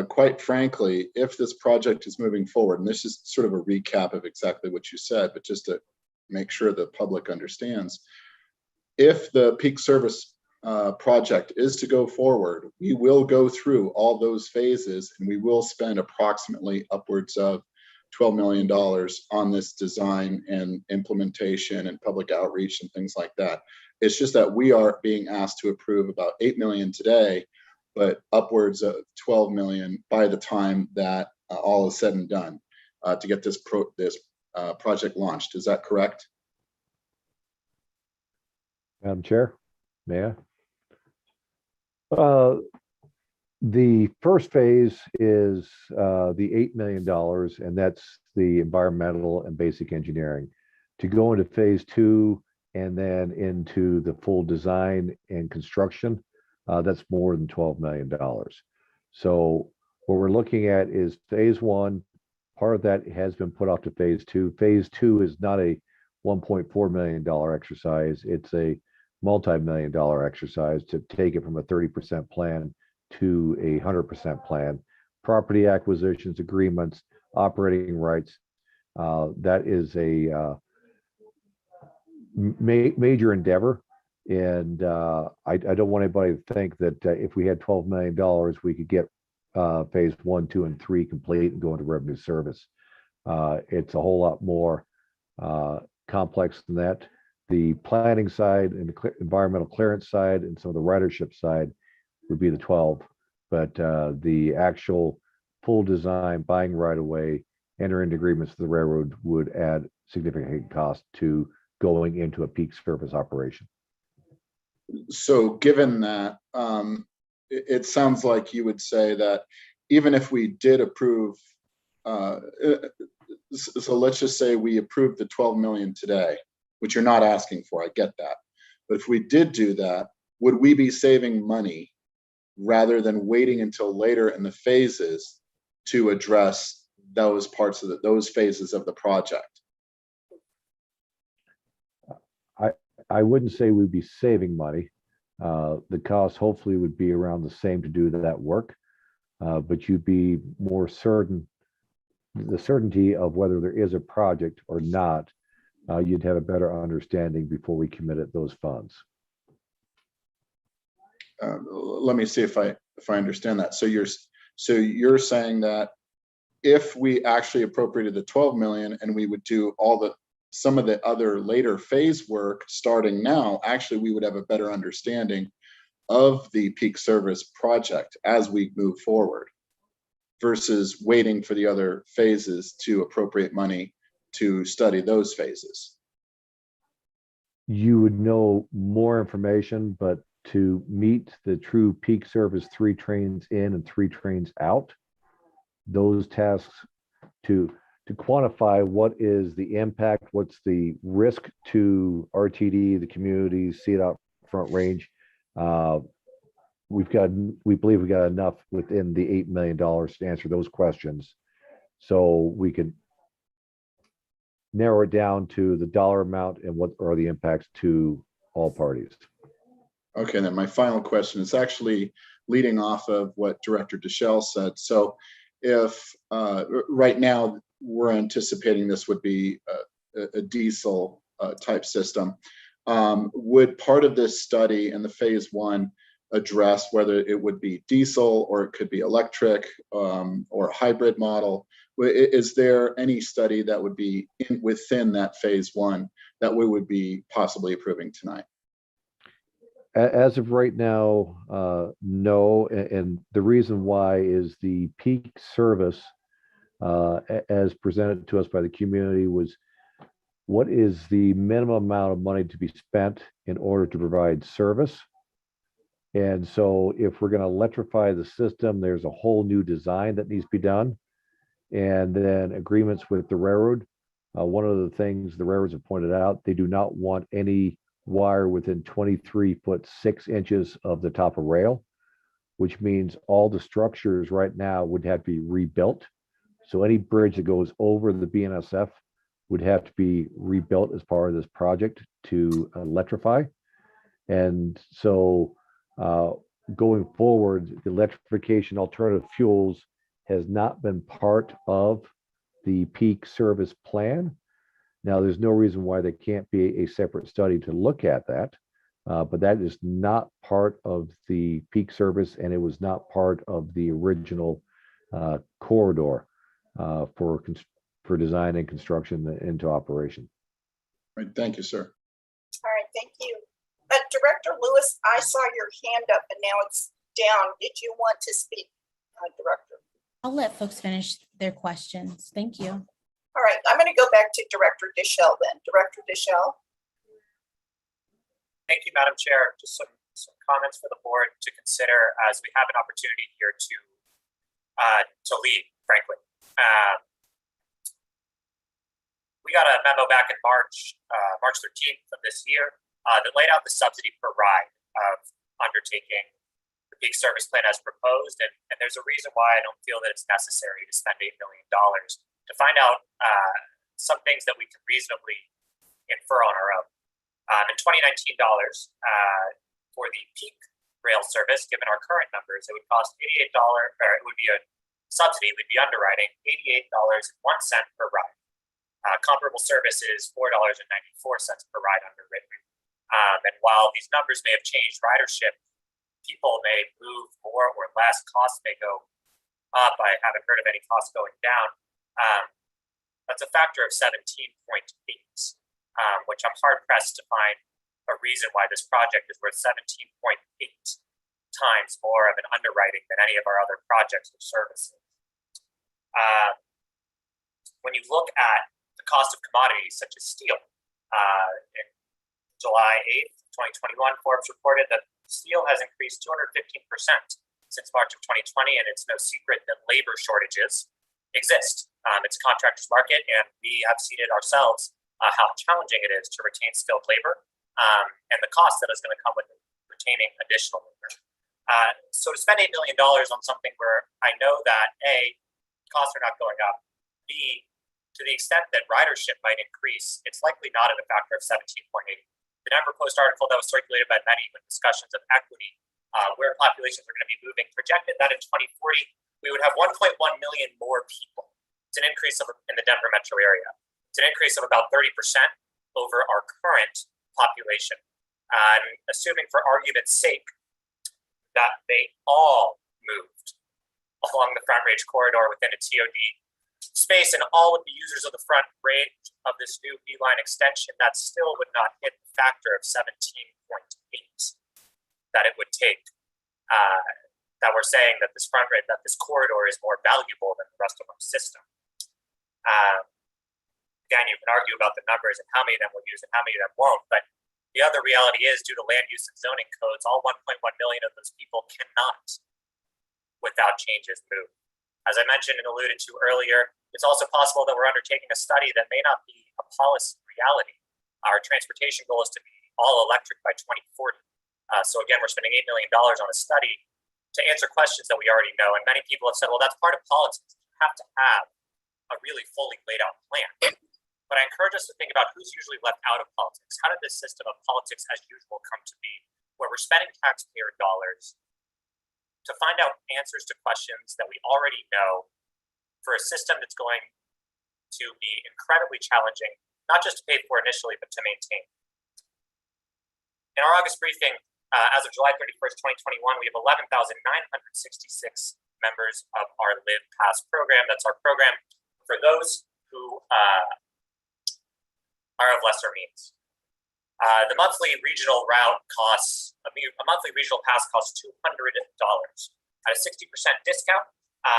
quite frankly, if this project is moving forward, and this is sort of a recap of exactly what you said, but just to make sure the public understands, if the peak service project is to go forward, we will go through all those phases and we will spend approximately upwards of $12 million on this design and implementation and public outreach and things like that. It's just that we are being asked to approve about 8 million today, but upwards of 12 million by the time that all is said and done to get this project launched. Is that correct? Madam Chair, may I? The first phase is the $8 million, and that's the environmental and basic engineering. To go into phase 2 and then into the full design and construction, that's more than $12 million. So what we're looking at is phase one. Part of that has been put off to phase two. Phase two is not a $1.4 million exercise. It's a multi-million-dollar exercise to take it from a 30% plan to a 100% plan. Property acquisitions, agreements, operating rights. That is a major endeavor. And I don't want anybody to think that if we had $12 million, we could get phase 1, 2, and 3 complete and go into revenue service. It's a whole lot more complex than that. The planning side and the environmental clearance side and some of the ridership side would be the 12, but the actual full design, buying right away, enter into agreements with the railroad would add significant cost to going into a peak service operation. So given that, it sounds like you would say that even if we did approve, so let's just say we approved the 12 million today, which you're not asking for, I get that. But if we did do that, would we be saving money rather than waiting until later in the phases to address those parts of those phases of the project? I wouldn't say we'd be saving money. The cost hopefully would be around the same to do that work, but you'd be more certain, the certainty of whether there is a project or not, you'd have a better understanding before we committed those funds. Let me see if I understand that. So you're saying that if we actually appropriated the 12 million and we would do some of the other later phase work starting now, actually we would have a better understanding of the peak service project as we move forward versus waiting for the other phases to appropriate money to study those phases. You would know more information, but to meet the true peak service 3 trains in and 3 trains out, those tasks to quantify what is the impact, what's the risk to RTD, the communities, see it out front range. We believe we got enough within the $8 million to answer those questions. So we could narrow it down to the dollar amount and what are the impacts to all parties. Okay, then my final question is actually leading off of what Director Deschel said. So if right now we're anticipating this would be a diesel type system, would part of this study in the phase 1 address whether it would be diesel or it could be electric or hybrid model? Is there any study that would be within that phase 1 that we would be possibly approving tonight? As of right now, no. And the reason why is the peak service as presented to us by the community was what is the minimum amount of money to be spent in order to provide service. And so if we're going to electrify the system, there's a whole new design that needs to be done. And then agreements with the railroad. One of the things the railroads have pointed out, they do not want any wire within 23 foot 6 inches of the top of rail, which means all the structures right now would have to be rebuilt. So any bridge that goes over the BNSF would have to be rebuilt as part of this project to electrify. And so going forward, the electrification alternative fuels has not been part of the peak service plan. Now, there's no reason why there can't be a separate study to look at that, but that is not part of the peak service, and it was not part of the original corridor for design and construction into operation. All right, thank you, sir. All right, thank you. Director Lewis, I saw your hand up and now it's down. Did you want to speak, Director? I'll let folks finish their questions. Thank you. All right, I'm going to go back to Director Deschel then. Director Deschel. Thank you, Madam Chair. Just some comments for the board to consider as we have an opportunity here to lead, frankly. we got a memo back in March 13th of this year, that laid out the subsidy per ride of undertaking the peak service plan as proposed. And there's a reason why I don't feel that it's necessary to spend $8 million to find out some things that we can reasonably infer on our own. In 2019 dollars, for the peak rail service, given our current numbers, it would cost $88, or it would be a subsidy, we'd be underwriting $88.01 per ride. Comparable service is $4.94 per ride underwritten. And while these numbers may have changed ridership, people may move more or less, costs may go up. I haven't heard of any costs going down. That's a factor of 17.8, which I'm hard pressed to find a reason why this project is worth 17.8 times more of an underwriting than any of our other projects or services. When you look at the cost of commodities such as steel, in July 8th, 2021, Forbes reported that steel has increased 215% since March of 2020, and it's no secret that labor shortages exist. It's a contractor's market, and we have seen it ourselves, how challenging it is to retain skilled labor, and the cost that is going to come with retaining additional labor. So to spend $8 million on something where I know that A, costs are not going up, B, to the extent that ridership might increase, it's likely not at a factor of 17.8. The Denver Post article that was circulated by many with discussions of equity, where populations are going to be moving, projected that in 2040, we would have 1.1 million more people. It's an increase in the Denver metro area. It's an increase of about 30% over our current population. Assuming for argument's sake that they all moved along the Front Range corridor within a TOD space and all of the users of the Front Range of this new B-line extension, that still would not hit the factor of 17.8 that it would take, that we're saying that this Front Range, that this corridor is more valuable than the rest of our system. Again, you can argue about the numbers and how many of them will use and how many of them won't, but the other reality is, due to land use and zoning codes, all 1.1 million of those people cannot, without changes, move. As I mentioned and alluded to earlier, it's also possible that we're undertaking a study that may not be a policy reality. Our transportation goal is to be all electric by 2040. So again, we're spending $8 million on a study to answer questions that we already know. And many people have said, well, that's part of politics. You have to have a really fully laid out plan. But I encourage us to think about who's usually left out of politics. How did this system of politics as usual come to be, where we're spending taxpayer dollars to find out answers to questions that we already know for a system that's going to be incredibly challenging, not just to pay for initially, but to maintain. In our August briefing, as of July 31st, 2021, we have 11,966 members of our Live Pass program. That's our program for those who are of lesser means. The monthly regional route costs, a monthly regional pass costs $200 at a 60% discount,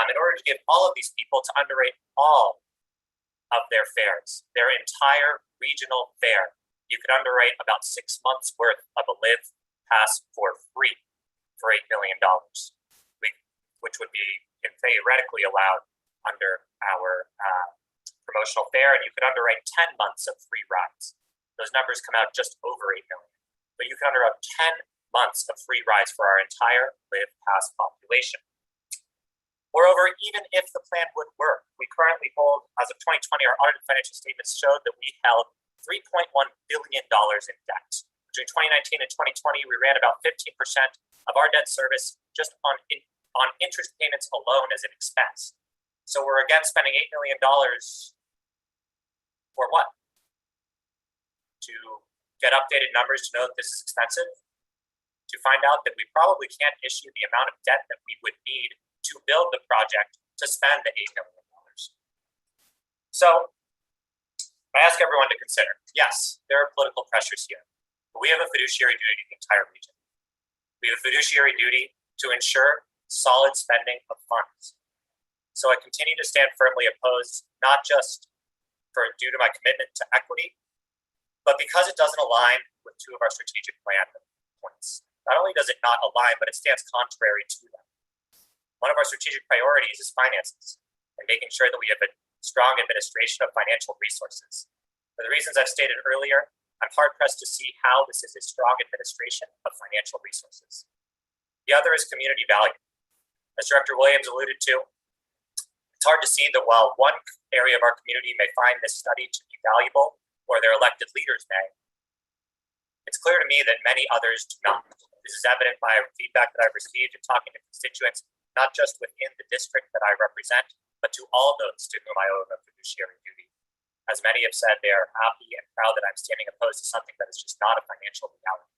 in order to give all of these people to underwrite all of their fares, their entire regional fare. You could underwrite about 6 months worth of a Live Pass for free for $8 million, which would be theoretically allowed under our promotional fare, and you could underwrite 10 months of free rides. Those numbers come out just over 8 million. But you can underwrite 10 months of free rides for our entire Live Pass population. Moreover, even if the plan would work, we currently hold, as of 2020, our audited financial statements showed that we held $3.1 billion in debt. Between 2019 and 2020, we ran about 15% of our debt service just on interest payments alone as an expense. So we're again spending $8 million for what? To get updated numbers to know that this is expensive? To find out that we probably can't issue the amount of debt that we would need to build the project to spend the $8 million. So I ask everyone to consider, yes, there are political pressures here, but we have a fiduciary duty to the entire region. We have a fiduciary duty to ensure solid spending of funds. So I continue to stand firmly opposed, not just due to my commitment to equity, but because it doesn't align with two of our strategic plan points. Not only does it not align, but it stands contrary to them. One of our strategic priorities is finances and making sure that we have a strong administration of financial resources. For the reasons I've stated earlier, I'm hard pressed to see how this is a strong administration of financial resources. The other is community value. As Director Williams alluded to, it's hard to see that while one area of our community may find this study to be valuable, or their elected leaders may, it's clear to me that many others do not. This is evident by feedback that I've received in talking to constituents, not just within the district that I represent, but to all those to whom I owe a fiduciary duty. As many have said, they are happy and proud that I'm standing opposed to something that is just not a financial reality.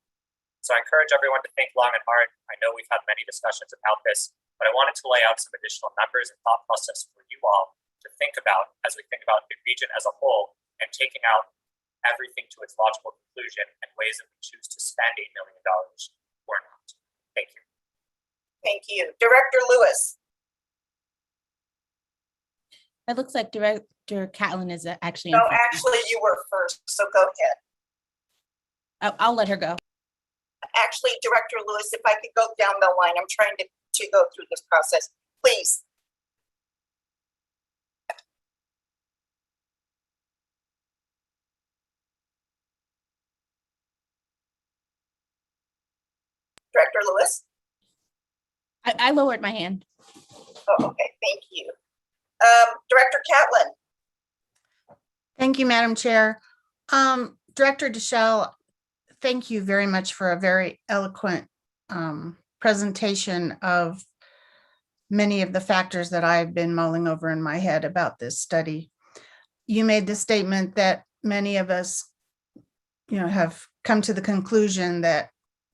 So I encourage everyone to think long and hard. I know we've had many discussions about this, but I wanted to lay out some additional numbers and thought process for you all to think about as we think about the region as a whole and taking out everything to its logical conclusion and ways that we choose to spend $8 million or not. Thank you. Thank you. Director Lewis. It looks like Director Catlin is actually. No, actually you were first, so go ahead. I'll let her go. Actually, Director Lewis, if I could go down the line, I'm trying to go through this process, please. Director Lewis? I lowered my hand. Oh, okay, thank you. Director Catlin? Thank you, Madam Chair. Director Deschel, thank you very much for a very eloquent presentation of many of the factors that I've been mulling over in my head about this study. You made the statement that many of us, have come to the conclusion that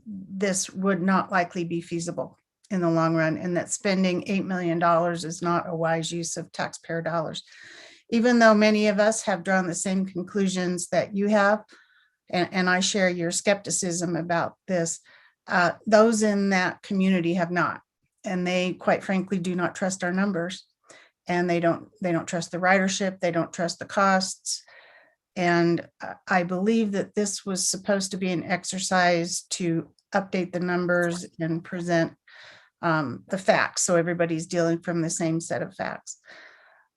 this would not likely be feasible in the long run, and that spending $8 million is not a wise use of taxpayer dollars. Even though many of us have drawn the same conclusions that you have, and I share your skepticism about this, those in that community have not. And they, quite frankly, do not trust our numbers. And they don't trust the ridership, they don't trust the costs. And I believe that this was supposed to be an exercise to update the numbers and present the facts, so everybody's dealing from the same set of facts.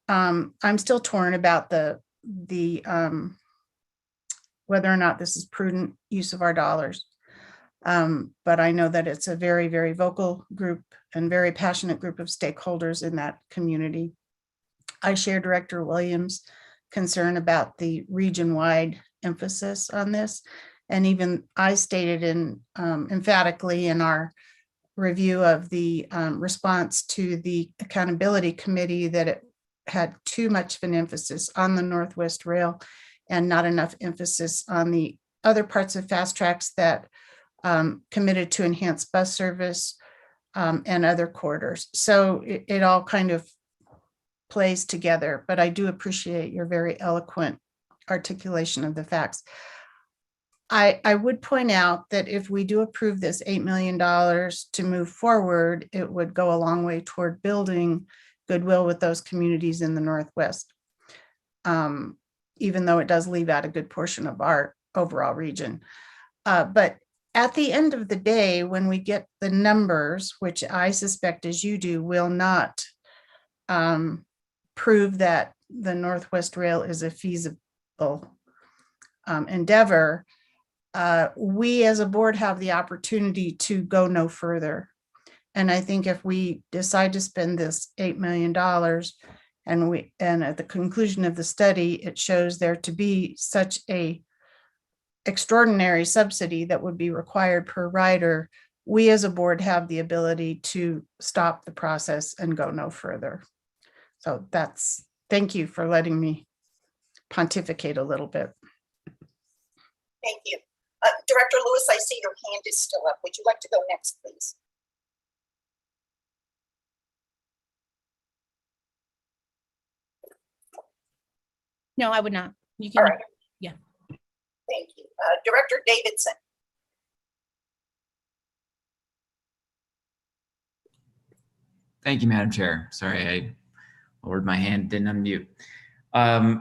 I'm still torn about the whether or not this is prudent use of our dollars. But I know that it's a very, very vocal group and very passionate group of stakeholders in that community. I share Director Williams' concern about the region-wide emphasis on this. And even I stated emphatically in our review of the response to the Accountability Committee that it had too much of an emphasis on the Northwest Rail and not enough emphasis on the other parts of Fast Tracks that committed to enhanced bus service and other corridors. So it all kind of plays together, but I do appreciate your very eloquent articulation of the facts. I would point out that if we do approve this $8 million to move forward, it would go a long way toward building goodwill with those communities in the Northwest, even though it does leave out a good portion of our overall region. But at the end of the day, when we get the numbers, which I suspect as you do, will not prove that the Northwest Rail is a feasible endeavor, we as a board have the opportunity to go no further. And I think if we decide to spend this $8 million and at the conclusion of the study, it shows there to be such a extraordinary subsidy that would be required per rider, we as a board have the ability to stop the process and go no further. So thank you for letting me pontificate a little bit. Thank you. Director Lewis, I see your hand is still up. Would you like to go next, please? No, I would not. You can. All right. Yeah. Thank you. Director Davidson. Thank you, Madam Chair. Sorry, I lowered my hand, didn't unmute.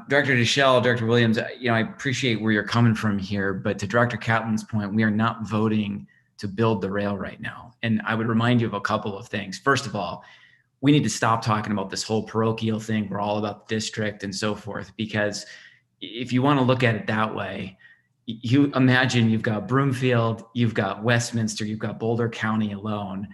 Director Deschel, Director Williams, I appreciate where you're coming from here, but to Director Catlin's point, we are not voting to build the rail right now. And I would remind you of a couple of things. First of all, we need to stop talking about this whole parochial thing. We're all about the district and so forth, because if you want to look at it that way, you imagine you've got Broomfield, you've got Westminster, you've got Boulder County alone,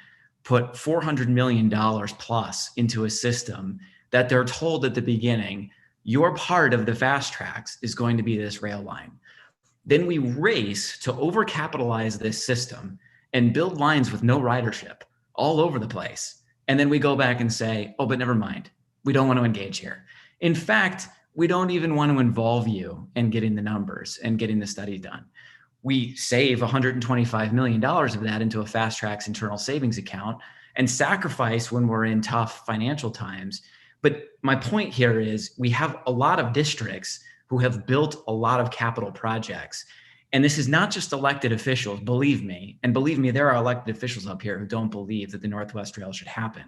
put $400 million plus into a system that they're told at the beginning, your part of the fast tracks is going to be this rail line. Then we race to overcapitalize this system and build lines with no ridership all over the place. And then we go back and say, oh, but never mind. We don't want to engage here. In fact, we don't even want to involve you in getting the numbers and getting the study done. We save $125 million of that into a Fast Tracks internal savings account and sacrifice when we're in tough financial times. But my point here is we have a lot of districts who have built a lot of capital projects. And this is not just elected officials, believe me. And believe me, there are elected officials up here who don't believe that the Northwest Rail should happen.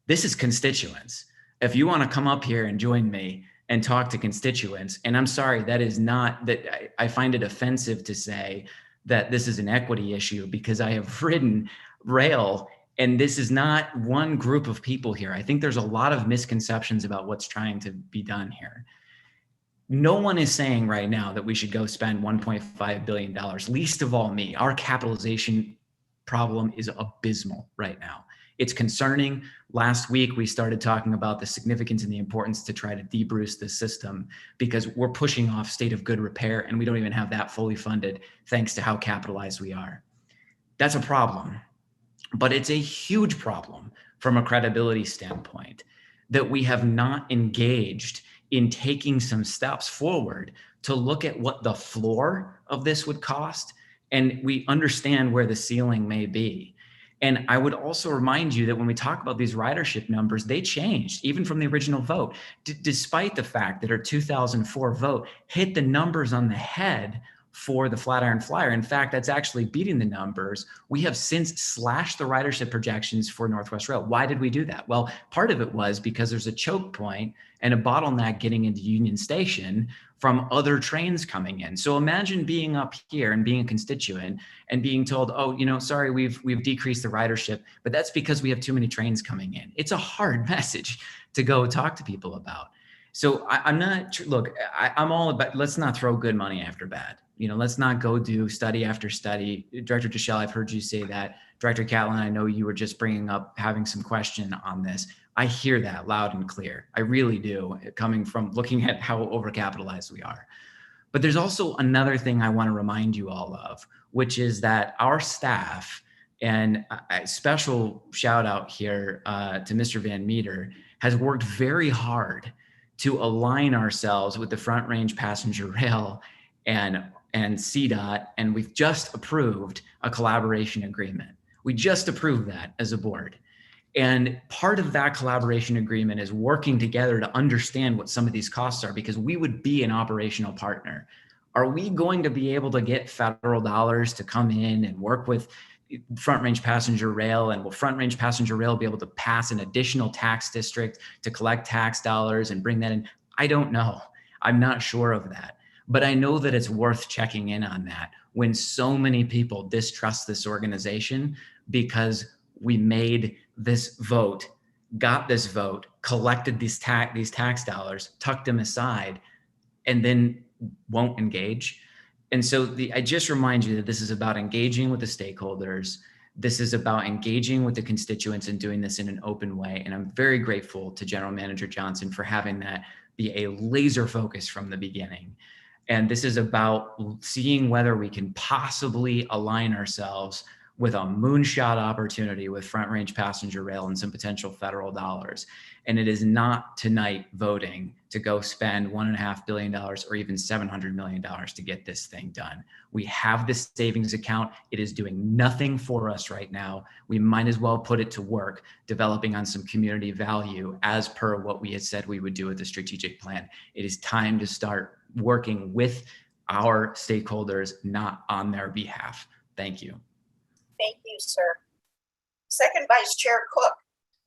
This is constituents. If you want to come up here and join me and talk to constituents, and I'm sorry, that is not, that I find it offensive to say that this is an equity issue, because I have ridden rail and this is not one group of people here. I think there's a lot of misconceptions about what's trying to be done here. No one is saying right now that we should go spend $1.5 billion, least of all me. Our capitalization problem is abysmal right now. It's concerning. Last week, we started talking about the significance and the importance to try to debruce the system, because we're pushing off state of good repair and we don't even have that fully funded thanks to how capitalized we are. That's a problem, but it's a huge problem from a credibility standpoint that we have not engaged in taking some steps forward to look at what the floor of this would cost, and we understand where the ceiling may be. And I would also remind you that when we talk about these ridership numbers, they changed even from the original vote, despite the fact that our 2004 vote hit the numbers on the head for the Flatiron Flyer. In fact, that's actually beating the numbers. We have since slashed the ridership projections for Northwest Rail. Why did we do that? Well, part of it was because there's a choke point and a bottleneck getting into Union Station from other trains coming in. So imagine being up here and being a constituent and being told, oh, you know, sorry, we've decreased the ridership, but that's because we have too many trains coming in. It's a hard message to go talk to people about. So I'm not, look, I'm all about, let's not throw good money after bad. You know, let's not go do study after study. Director Deschel, I've heard you say that. Director Catlin, I know you were just bringing up having some question on this. I hear that loud and clear. I really do, coming from looking at how overcapitalized we are. But there's also another thing I want to remind you all of, which is that our staff, and a special shout out here to Mr. Van Meter, has worked very hard to align ourselves with the Front Range Passenger Rail and CDOT, and we've just approved a collaboration agreement. We just approved that as a board. And part of that collaboration agreement is working together to understand what some of these costs are, because we would be an operational partner. Are we going to be able to get federal dollars to come in and work with Front Range Passenger Rail? And will Front Range Passenger Rail be able to pass an additional tax district to collect tax dollars and bring that in? I don't know. I'm not sure of that. But I know that it's worth checking in on that when so many people distrust this organization because we made this vote, got this vote, collected these tax dollars, tucked them aside, and then won't engage. And so I just remind you that this is about engaging with the stakeholders. This is about engaging with the constituents and doing this in an open way. And I'm very grateful to General Manager Johnson for having that be a laser focus from the beginning. And this is about seeing whether we can possibly align ourselves with a moonshot opportunity with Front Range Passenger Rail and some potential federal dollars. And it is not tonight voting to go spend $1.5 billion or even $700 million to get this thing done. We have this savings account. It is doing nothing for us right now. We might as well put it to work developing on some community value as per what we had said we would do with the strategic plan. It is time to start working with our stakeholders, not on their behalf. Thank you. Thank you, sir. Second Vice Chair Cook.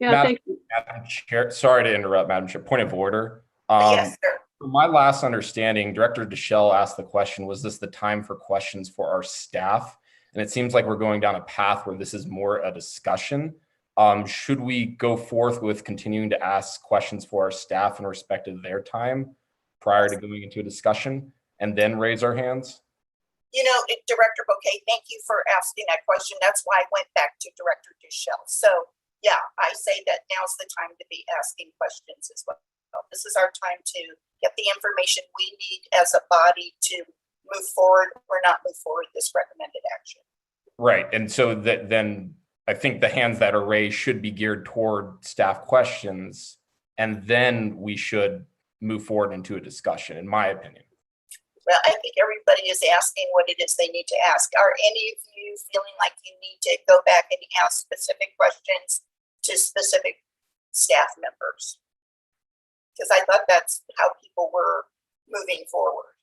Yeah, thank you. Madam Chair, sorry to interrupt, Madam Chair. Point of order. Yes, sir. From my last understanding, Director Deschel asked the question, was this the time for questions for our staff? And it seems like we're going down a path where this is more a discussion. Should we go forth with continuing to ask questions for our staff in respect of their time? prior to going into a discussion and then raise our hands? You know, Director Bouquet, thank you for asking that question. That's why I went back to Director Deschelle. So yeah, I say that now's the time to be asking questions as well. This is our time to get the information we need as a body to move forward or not move forward this recommended action. Right. And so that then I think the hands that are raised should be geared toward staff questions, and then we should move forward into a discussion, in my opinion. Well, I think everybody is asking what it is they need to ask. Are any of you feeling like you need to go back and ask specific questions to specific staff members? Because I thought that's how people were moving forward.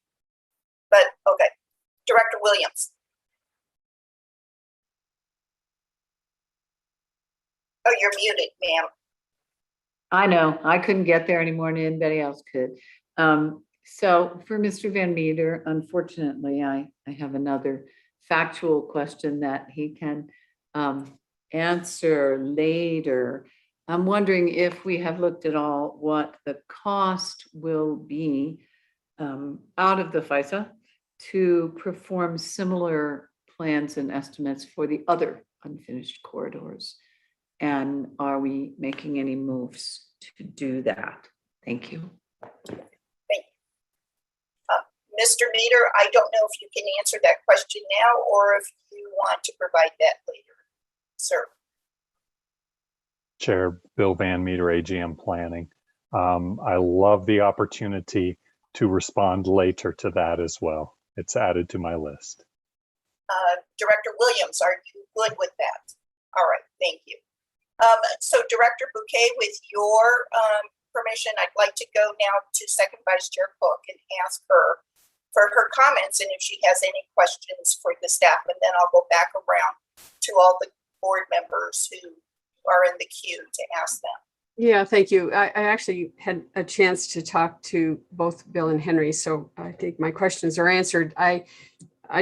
But okay, Director Williams. Oh, you're muted, ma'am. I know, I couldn't get there any more than anybody else could. So for Mr. Van Meter, unfortunately, I have another factual question that he can answer later. I'm wondering if we have looked at all what the cost will be out of the FISA to perform similar plans and estimates for the other unfinished corridors. And are we making any moves to do that? Thank you. Mr. Meter, I don't know if you can answer that question now or if you want to provide that later, sir. Chair Bill Van Meter, AGM Planning. I love the opportunity to respond later to that as well. It's added to my list. Director Williams, are you good with that? All right, thank you. So Director Bouquet, with your permission, I'd like to go now to Second Vice Chair Cook and ask her for her comments and if she has any questions for the staff, and then I'll go back around to all the board members who are in the queue to ask them. Yeah, thank you. I actually had a chance to talk to both Bill and Henry, so I think my questions are answered. I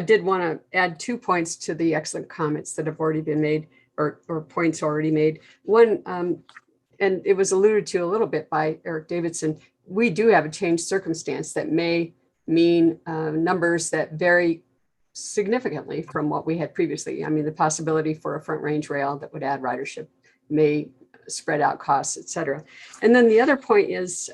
did want to add 2 points to the excellent comments that have already been made, or points already made. One, and it was alluded to a little bit by Eric Davidson, we do have a changed circumstance that may mean numbers that vary significantly from what we had previously. I mean, the possibility for a front range rail that would add ridership may spread out costs, et cetera. And then the other point is,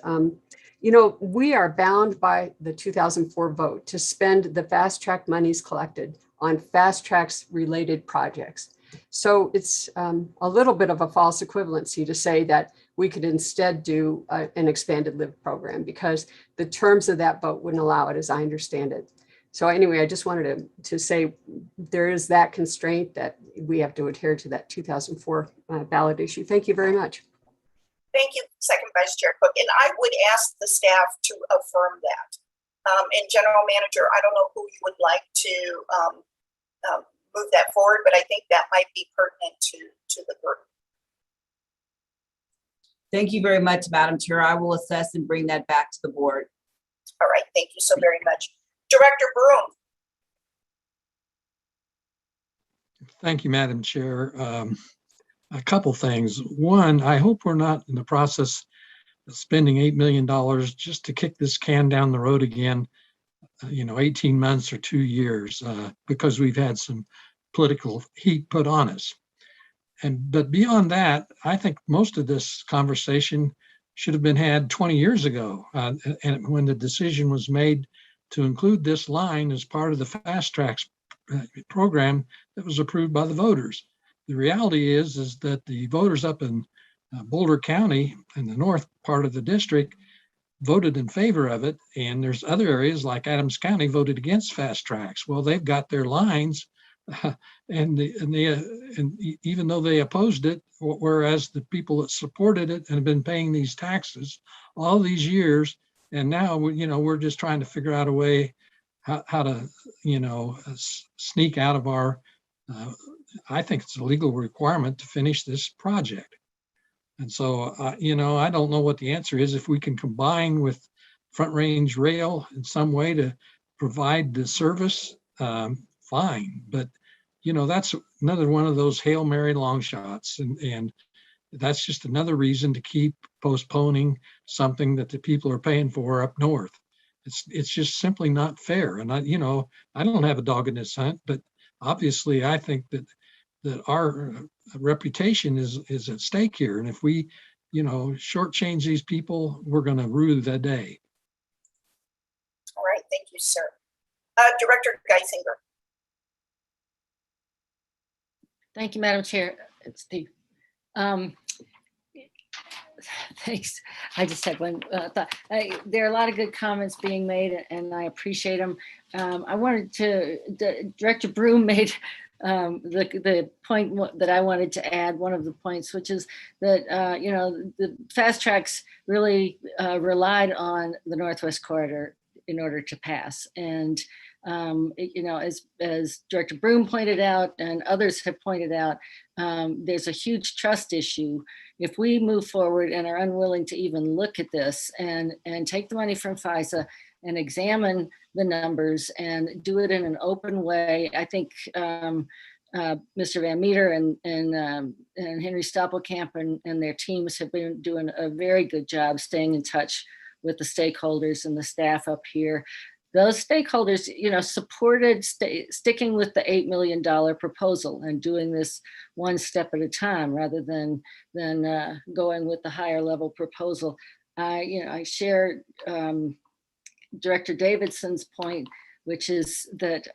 you know, we are bound by the 2004 vote to spend the fast track monies collected on fast tracks related projects. So it's a little bit of a false equivalency to say that we could instead do an expanded LIV program, because the terms of that vote wouldn't allow it, as I understand it. So anyway, I just wanted to say there is that constraint that we have to adhere to that 2004 ballot issue. Thank you very much. Thank you, Second Vice Chair Cook. And I would ask the staff to affirm that. And General Manager, I don't know who you would like to move that forward, but I think that might be pertinent to the group. Thank you very much, Madam Chair. I will assess and bring that back to the board. All right, thank you so very much. Director Broom. Thank you, Madam Chair. A couple things. One, I hope we're not in the process of spending $8 million just to kick this can down the road again, 18 months or 2 years, because we've had some political heat put on us. But beyond that, I think most of this conversation should have been had 20 years ago, and when the decision was made to include this line as part of the Fast Tracks program that was approved by the voters. The reality is that the voters up in Boulder County in the north part of the district voted in favor of it, and there's other areas like Adams County voted against Fast Tracks. Well, they've got their lines, and even though they opposed it, whereas the people that supported it and have been paying these taxes all these years, and now we're just trying to figure out a way how to sneak out of our. I think it's a legal requirement to finish this project. And so, I don't know what the answer is. If we can combine with Front Range Rail in some way to provide the service, fine. But, that's another one of those Hail Mary long shots. And that's just another reason to keep postponing something that the people are paying for up north. It's just simply not fair. And I don't have a dog in this hunt, but obviously I think that our reputation is at stake here. And if we, shortchange these people, we're going to rue the day. All right, thank you, sir. Director Geisinger. Thank you, Madam Chair. It's Steve. Thanks. I just had one thought. There are a lot of good comments being made, and I appreciate them. I wanted to, Director Broom made the point that I wanted to add, one of the points, which is that, the fast tracks really relied on the Northwest Corridor in order to pass. And, as Director Broom pointed out and others have pointed out, there's a huge trust issue. If we move forward and are unwilling to even look at this and take the money from FISA and examine the numbers and do it in an open way, I think Mr. Van Meter and Henry Stoppelkamp and their teams have been doing a very good job staying in touch with the stakeholders and the staff up here. Those stakeholders, supported sticking with the $8 million proposal and doing this one step at a time rather than going with the higher level proposal. I share Director Davidson's point, which is that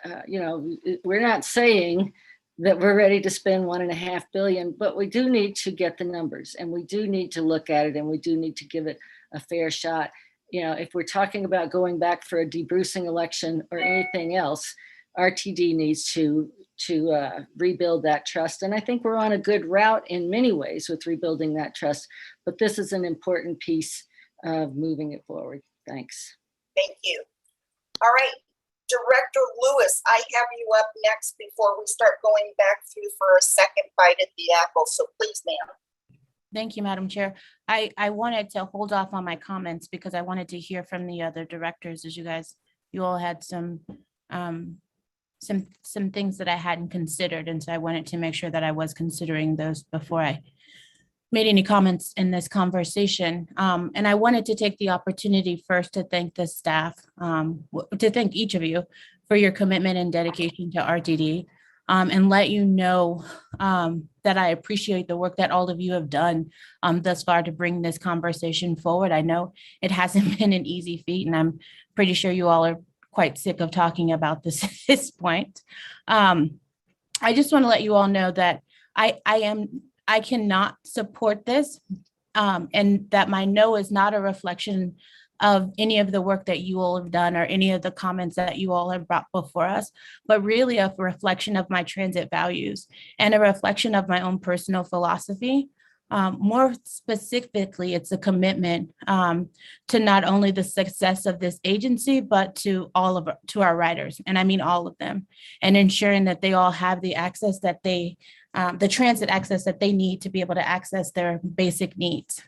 we're not saying that we're ready to spend $1.5 billion, but we do need to get the numbers, and we do need to look at it, and we do need to give it a fair shot. If we're talking about going back for a debrucing election or anything else, RTD needs to rebuild that trust. And I think we're on a good route in many ways with rebuilding that trust, but this is an important piece of moving it forward. Thanks. Thank you. All right, Director Lewis, I have you up next before we start going back through for a second bite at the apple. So please, ma'am. Thank you, Madam Chair. I wanted to hold off on my comments because I wanted to hear from the other directors, as you all had some things that I hadn't considered. And so I wanted to make sure that I was considering those before I made any comments in this conversation. And I wanted to take the opportunity first to thank the staff, to thank each of you for your commitment and dedication to RTD. And let you know that I appreciate the work that all of you have done thus far to bring this conversation forward. I know it hasn't been an easy feat, and I'm pretty sure you all are quite sick of talking about this at this point. I just want to let you all know that I cannot support this, and that my no is not a reflection of any of the work that you all have done or any of the comments that you all have brought before us, but really a reflection of my transit values and a reflection of my own personal philosophy. More specifically, it's a commitment to not only the success of this agency, but to our riders, and I mean all of them, and ensuring that they all have the access that the transit access that they need to be able to access their basic needs.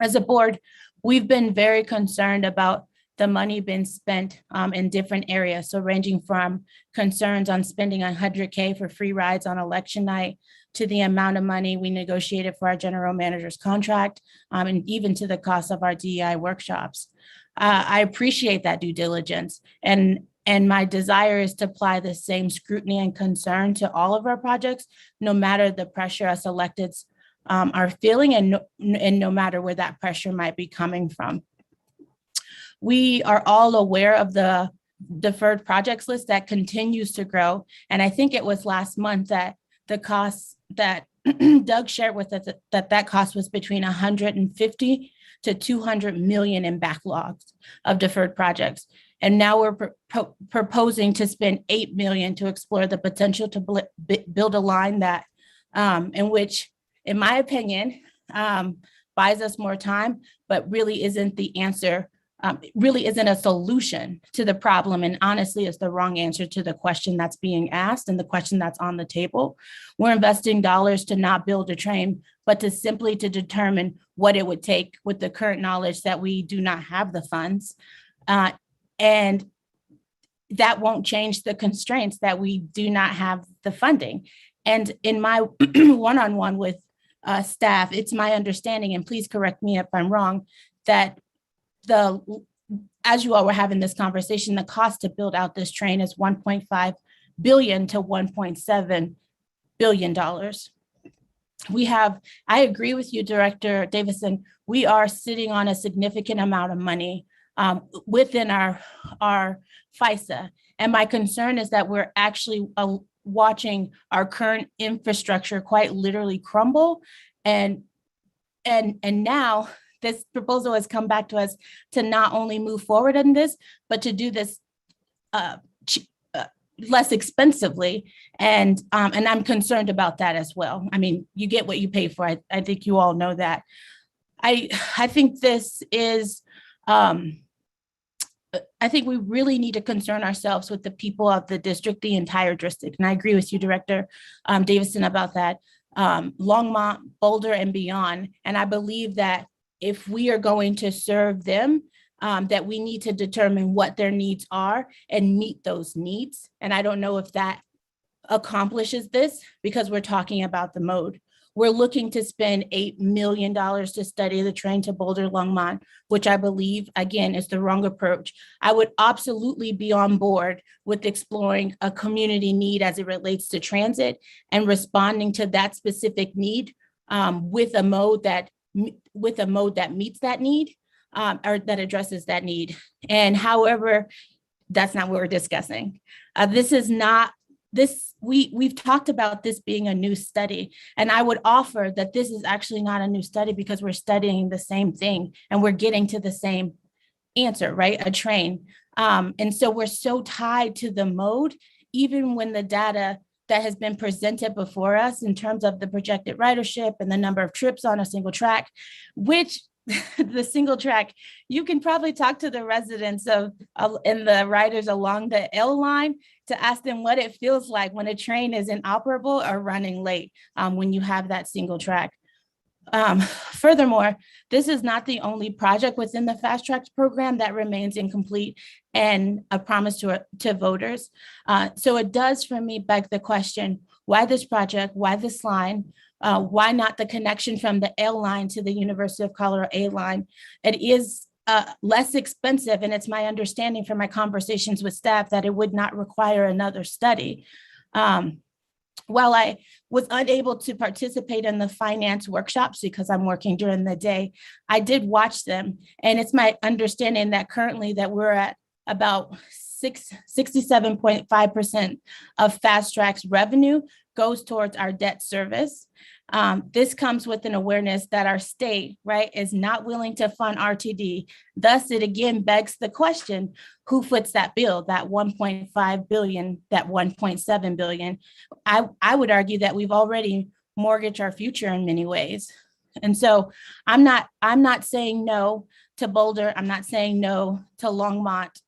As a board, we've been very concerned about the money being spent in different areas. So ranging from concerns on spending $100K for free rides on election night to the amount of money we negotiated for our general manager's contract, and even to the cost of our DEI workshops. I appreciate that due diligence, and my desire is to apply the same scrutiny and concern to all of our projects, no matter the pressure us electeds are feeling, and no matter where that pressure might be coming from. We are all aware of the deferred projects list that continues to grow. And I think it was last month that the costs that Doug shared with us, that cost was between 150 to 200 million in backlogs of deferred projects. And now we're proposing to spend 8 million to explore the potential to build a line that in which, in my opinion, buys us more time, but really isn't the answer, really isn't a solution to the problem. And honestly, it's the wrong answer to the question that's being asked and the question that's on the table. We're investing dollars to not build a train, but to simply to determine what it would take with the current knowledge that we do not have the funds. And that won't change the constraints that we do not have the funding. And in my one-on-one with staff, it's my understanding, and please correct me if I'm wrong, that as you all were having this conversation, the cost to build out this train is $1.5 billion to $1.7 billion. I agree with you, Director Davison. We are sitting on a significant amount of money within our FISA. And my concern is that we're actually watching our current infrastructure quite literally crumble. And now this proposal has come back to us to not only move forward in this, but to do this less expensively. And I'm concerned about that as well. I mean, you get what you pay for. I think you all know that. I think this is, I think we really need to concern ourselves with the people of the district, the entire district. And I agree with you, Director Davison, about that. Longmont, Boulder, and beyond. And I believe that if we are going to serve them, that we need to determine what their needs are and meet those needs. And I don't know if that accomplishes this because we're talking about the mode. We're looking to spend $8 million to study the train to Boulder Longmont, which I believe, again, is the wrong approach. I would absolutely be on board with exploring a community need as it relates to transit and responding to that specific need with a mode that meets that need or that addresses that need. And however, that's not what we're discussing. We've talked about this being a new study, and I would offer that this is actually not a new study because we're studying the same thing and we're getting to the same answer, right? A train. And so we're so tied to the mode, even when the data that has been presented before us in terms of the projected ridership and the number of trips on a single track, which the single track, you can probably talk to the residents and the riders along the L line to ask them what it feels like when a train is inoperable or running late when you have that single track. Furthermore, this is not the only project within the Fast Tracks program that remains incomplete and a promise to voters. So it does for me beg the question, why this project, why this line? Why not the connection from the L line to the University of Colorado A line? It is less expensive, and it's my understanding from my conversations with staff that it would not require another study. While I was unable to participate in the finance workshops because I'm working during the day, I did watch them, and it's my understanding that currently that we're at about 67.5% of Fast Track's revenue goes towards our debt service. This comes with an awareness that our state, right, is not willing to fund RTD. Thus, it again begs the question, who foots that bill, that 1.5 billion, that 1.7 billion? I would argue that we've already mortgaged our future in many ways. And so I'm not saying no to Boulder. I'm not saying no to Longmont.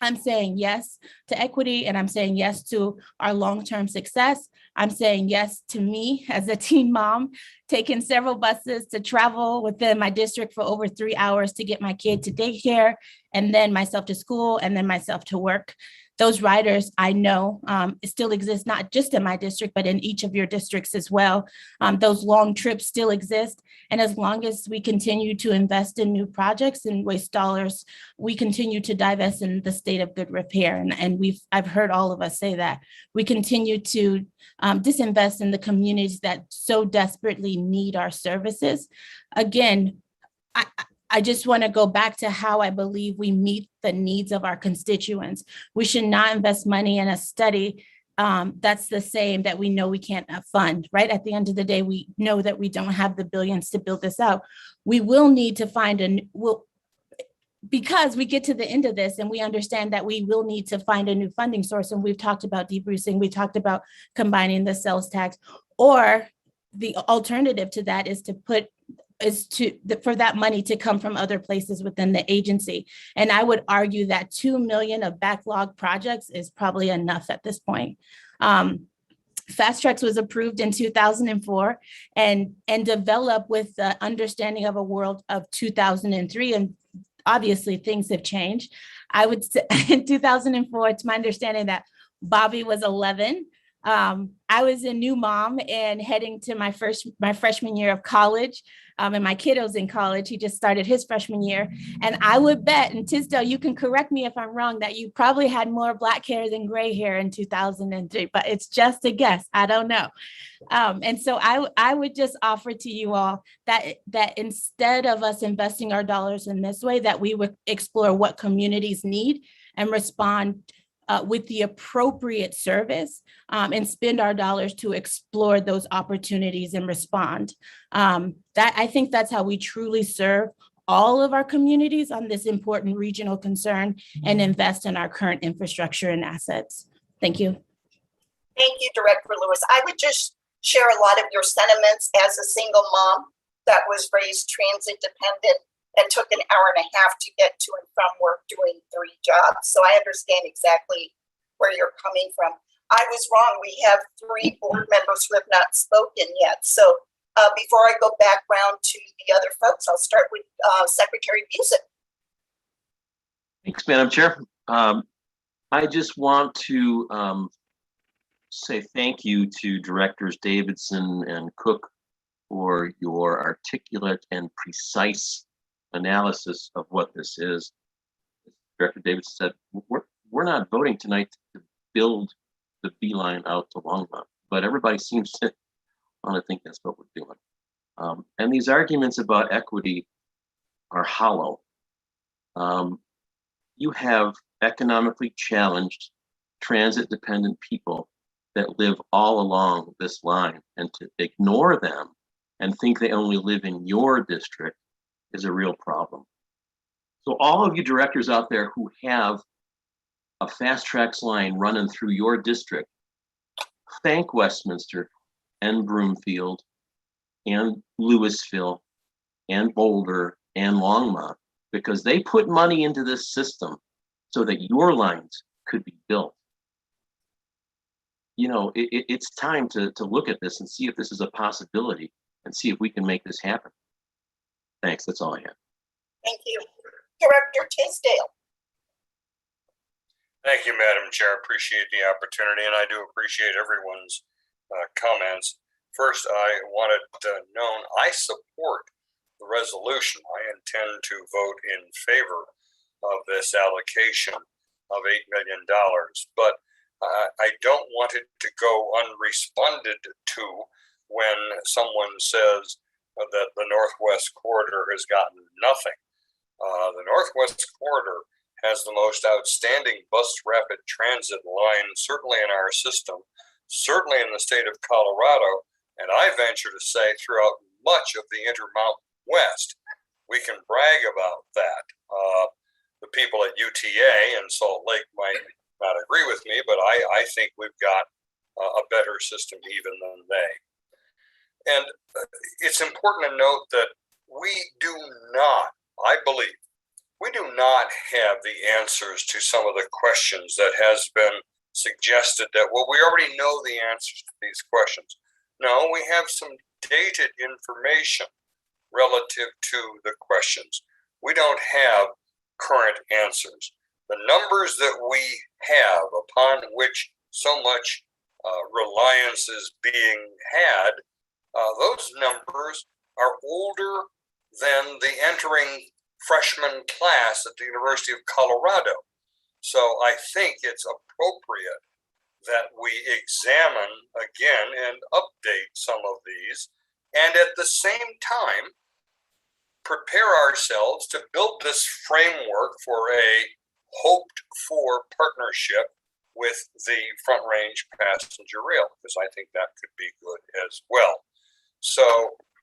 I'm saying yes to equity, and I'm saying yes to our long-term success. I'm saying yes to me as a teen mom, taking several buses to travel within my district for over 3 hours to get my kid to daycare, and then myself to school, and then myself to work. Those riders, I know, still exist, not just in my district, but in each of your districts as well. Those long trips still exist. And as long as we continue to invest in new projects and waste dollars, we continue to divest in the state of good repair. And I've heard all of us say that. We continue to disinvest in the communities that so desperately need our services. Again, I just want to go back to how I believe we meet the needs of our constituents. We should not invest money in a study that's the same that we know we can't fund, right? At the end of the day, we know that we don't have the billions to build this out. We will need to find because we get to the end of this and we understand that we will need to find a new funding source. And we've talked about debrucing, we talked about combining the sales tax, or the alternative to that is for that money to come from other places within the agency. And I would argue that 2 million of backlog projects is probably enough at this point. Fast Tracks was approved in 2004 and developed with the understanding of a world of 2003. And obviously things have changed. I would say in 2004, it's my understanding that Bobby was 11. I was a new mom and heading to my freshman year of college. And my kiddo's in college. He just started his freshman year. And I would bet, and Tisdale, you can correct me if I'm wrong, that you probably had more black hair than gray hair in 2003, but it's just a guess. I don't know. And so I would just offer to you all that instead of us investing our dollars in this way, that we would explore what communities need and respond with the appropriate service, and spend our dollars to explore those opportunities and respond. I think that's how we truly serve all of our communities on this important regional concern and invest in our current infrastructure and assets. Thank you. Thank you, Director Lewis. I would just share a lot of your sentiments as a single mom that was raised transit dependent and took an hour and a half to get to and from work doing 3 jobs. So I understand exactly where you're coming from. I was wrong. We have 3 board members who have not spoken yet. So before I go back round to the other folks, I'll start with Secretary Busick. Thanks, Madam Chair. I just want to say thank you to Directors Davidson and Cook for your articulate and precise analysis of what this is. Director Davidson said, we're not voting tonight to build the beeline out to Longmont, but everybody seems to want to think that's what we're doing. And these arguments about equity are hollow. You have economically challenged, transit-dependent people that live all along this line, and to ignore them and think they only live in your district is a real problem. So all of you directors out there who have a fast tracks line running through your district, thank Westminster and Broomfield and Louisville and Boulder and Longmont, because they put money into this system so that your lines could be built. You know, it's time to look at this and see if this is a possibility and see if we can make this happen. Thanks, that's all I have. Thank you. Director Tisdale. Thank you, Madam Chair. Appreciate the opportunity, and I do appreciate everyone's comments. First, I wanted known I support the resolution. I intend to vote in favor of this allocation of $8 million, but I don't want it to go unresponded to when someone says that the Northwest Corridor has gotten nothing. The Northwest Corridor has the most outstanding bus rapid transit line, certainly in our system, certainly in the state of Colorado, and I venture to say throughout much of the Intermountain West. We can brag about that. The people at UTA and Salt Lake might not agree with me, but I think we've got a better system even than they. And it's important to note that we do not, I believe, we do not have the answers to some of the questions that has been suggested that, well, we already know the answers to these questions. No, we have some dated information relative to the questions. We don't have current answers. The numbers that we have upon which so much reliance is being had, those numbers are older than the entering freshman class at the University of Colorado. So I think it's appropriate that we examine again and update some of these, and at the same time, prepare ourselves to build this framework for a hoped for partnership with the Front Range Passenger Rail, because I think that could be good as well. So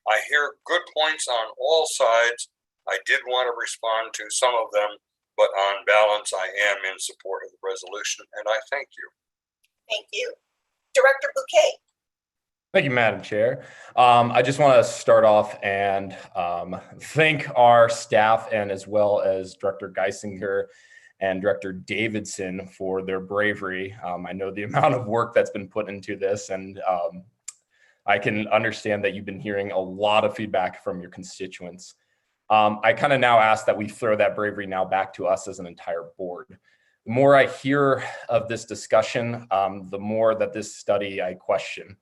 I hear good points on all sides. I did want to respond to some of them, but on balance, I am in support of the resolution, and I thank you. Thank you. Director Bouquet. Thank you, Madam Chair. I just want to start off and thank our staff, and as well as Director Geisinger and Director Davidson for their bravery. I know the amount of work that's been put into this, and I can understand that you've been hearing a lot of feedback from your constituents. I kind of now ask that we throw that bravery now back to us as an entire board. The more I hear of this discussion, the more that this study I question.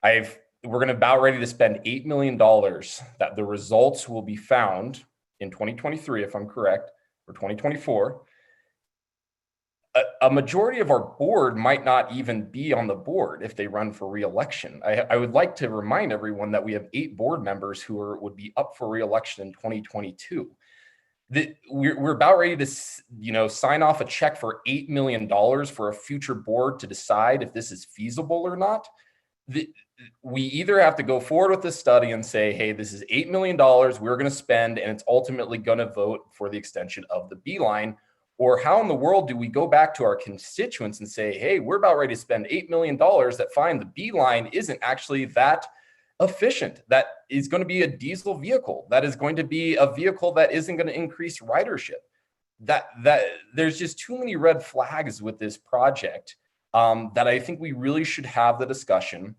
We're going to about ready to spend $8 million that the results will be found in 2023, if I'm correct, or 2024. A majority of our board might not even be on the board if they run for re-election. I would like to remind everyone that we have 8 board members who would be up for re-election in 2022. We're about ready to, sign off a check for $8 million for a future board to decide if this is feasible or not. We either have to go forward with this study and say, hey, this is $8 million we're going to spend, and it's ultimately going to vote for the extension of the B-line. Or how in the world do we go back to our constituents and say, hey, we're about ready to spend $8 million that find the B-line isn't actually that efficient, that is going to be a diesel vehicle, that is going to be a vehicle that isn't going to increase ridership. That there's just too many red flags with this project that I think we really should have the discussion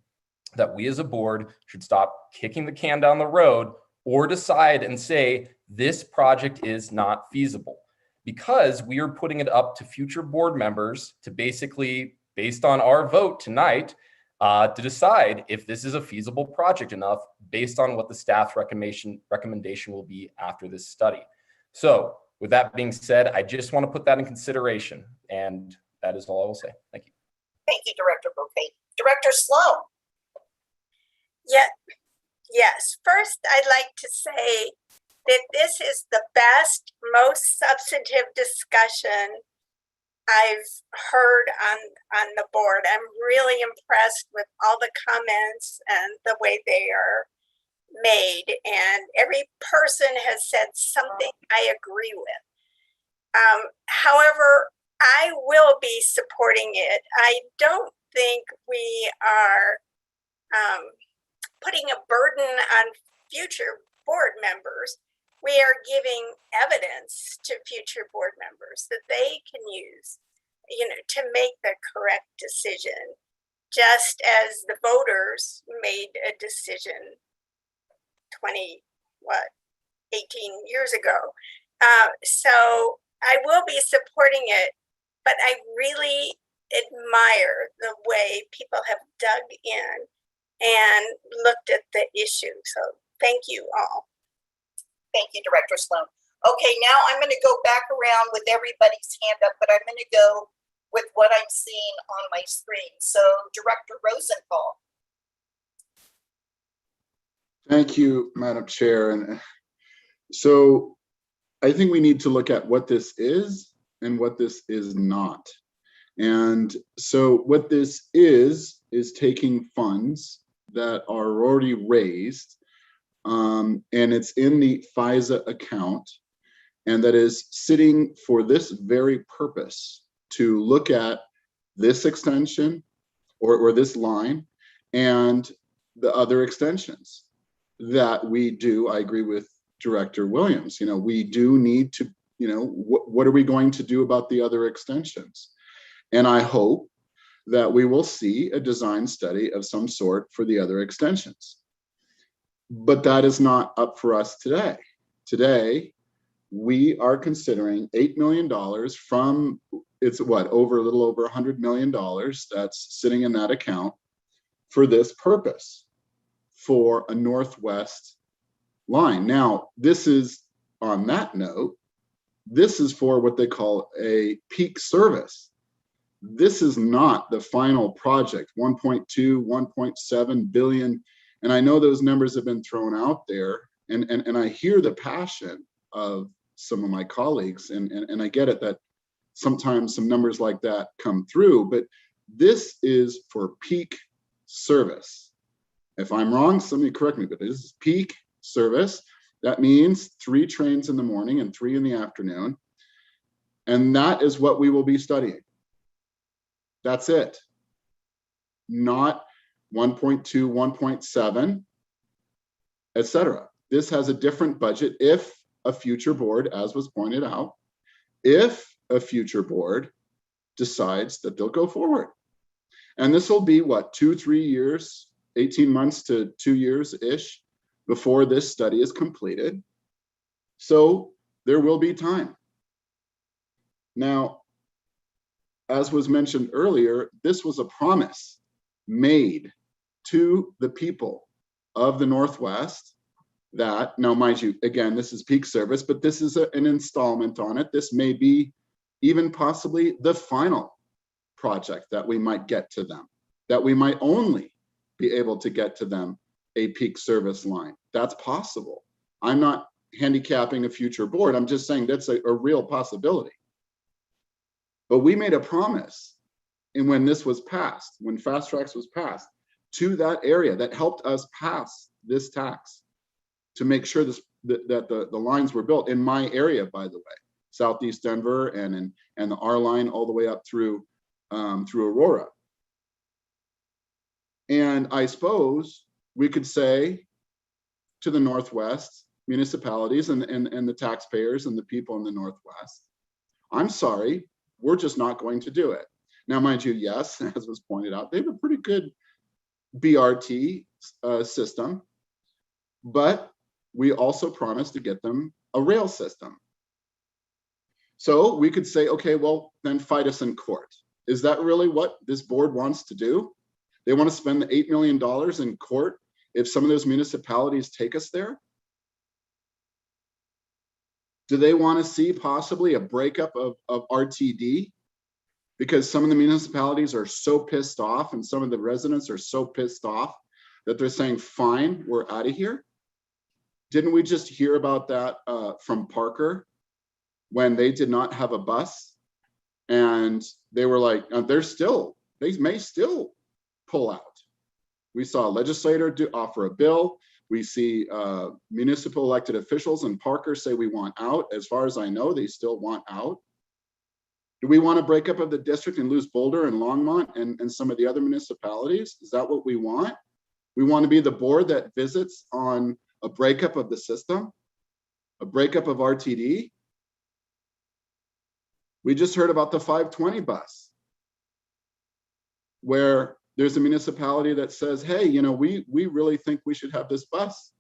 that we as a board should stop kicking the can down the road or decide and say, this project is not feasible. Because we are putting it up to future board members to basically, based on our vote tonight, to decide if this is a feasible project enough based on what the staff recommendation will be after this study. So with that being said, I just want to put that in consideration, and that is all I will say. Thank you. Thank you, Director Bouquet. Director Sloan. Yes. First, I'd like to say that this is the best, most substantive discussion I've heard on the board. I'm really impressed with all the comments and the way they are made, and every person has said something I agree with. However, I will be supporting it. I don't think we are putting a burden on future board members. We are giving evidence to future board members that they can use, to make the correct decision, just as the voters made a decision 18 years ago. So I will be supporting it, but I really admire the way people have dug in and looked at the issue. So thank you all. Thank you, Director Sloan. Okay, now I'm going to go back around with everybody's hand up, but I'm going to go with what I'm seeing on my screen. So Director Rosenthal. Thank you, Madam Chair. And so I think we need to look at what this is and what this is not. And so what this is taking funds that are already raised, and it's in the FISA account, and that is sitting for this very purpose, to look at this extension or this line and the other extensions that we do. I agree with Director Williams. We do need to, what are we going to do about the other extensions? And I hope that we will see a design study of some sort for the other extensions. But that is not up for us today. Today, we are considering $8 million from, it's a little over $100 million that's sitting in that account for this purpose, for a Northwest line. Now, this is, on that note, this is for what they call a peak service. This is not the final project, 1.2, 1.7 billion. And I know those numbers have been thrown out there, and I hear the passion of some of my colleagues, and I get it that sometimes some numbers like that come through, but this is for peak service. If I'm wrong, somebody correct me, but this is peak service. That means 3 trains in the morning and 3 in the afternoon. And that is what we will be studying. That's it. Not 1.2, 1.7, etc. This has a different budget if a future board, as was pointed out, if a future board decides that they'll go forward. And this will be what, 2-3 years, 18 months to 2 years-ish before this study is completed. So there will be time. Now, as was mentioned earlier, this was a promise made to the people of the Northwest that, now mind you, again, this is peak service, but this is an installment on it. This may be even possibly the final project that we might get to them, that we might only be able to get to them a peak service line. That's possible. I'm not handicapping a future board. I'm just saying that's a real possibility. But we made a promise, and when this was passed, when Fast Tracks was passed, to that area that helped us pass this tax to make sure that the lines were built in my area, by the way, Southeast Denver and the R line all the way up through Aurora. And I suppose we could say to the Northwest municipalities and the taxpayers and the people in the Northwest, I'm sorry, we're just not going to do it. Now, mind you, yes, as was pointed out, they have a pretty good BRT system, but we also promised to get them a rail system. So we could say, okay, well, then fight us in court. Is that really what this board wants to do? They want to spend the $8 million in court if some of those municipalities take us there? Do they want to see possibly a breakup of RTD? Because some of the municipalities are so pissed off and some of the residents are so pissed off that they're saying, fine, we're out of here. Didn't we just hear about that from Parker when they did not have a bus? And they were like, they may still pull out. We saw a legislator offer a bill. We see municipal elected officials in Parker say we want out. As far as I know, they still want out. Do we want a breakup of the district and lose Boulder and Longmont and some of the other municipalities? Is that what we want? We want to be the board that visits on a breakup of the system, a breakup of RTD. We just heard about the 520 bus, where there's a municipality that says, hey, you know, we really think we should have this bus.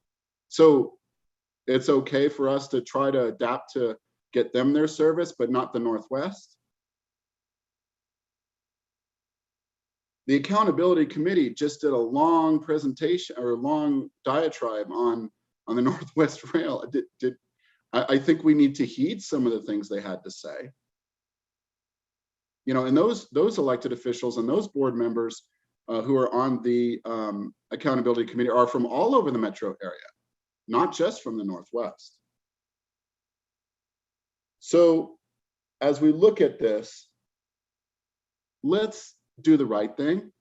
So it's okay for us to try to adapt to get them their service, but not the Northwest. The Accountability Committee just did a long presentation or a long diatribe on the Northwest Rail. I think we need to heed some of the things they had to say. You know, and those elected officials and those board members who are on the Accountability Committee are from all over the metro area, not just from the Northwest. So as we look at this, let's do the right thing.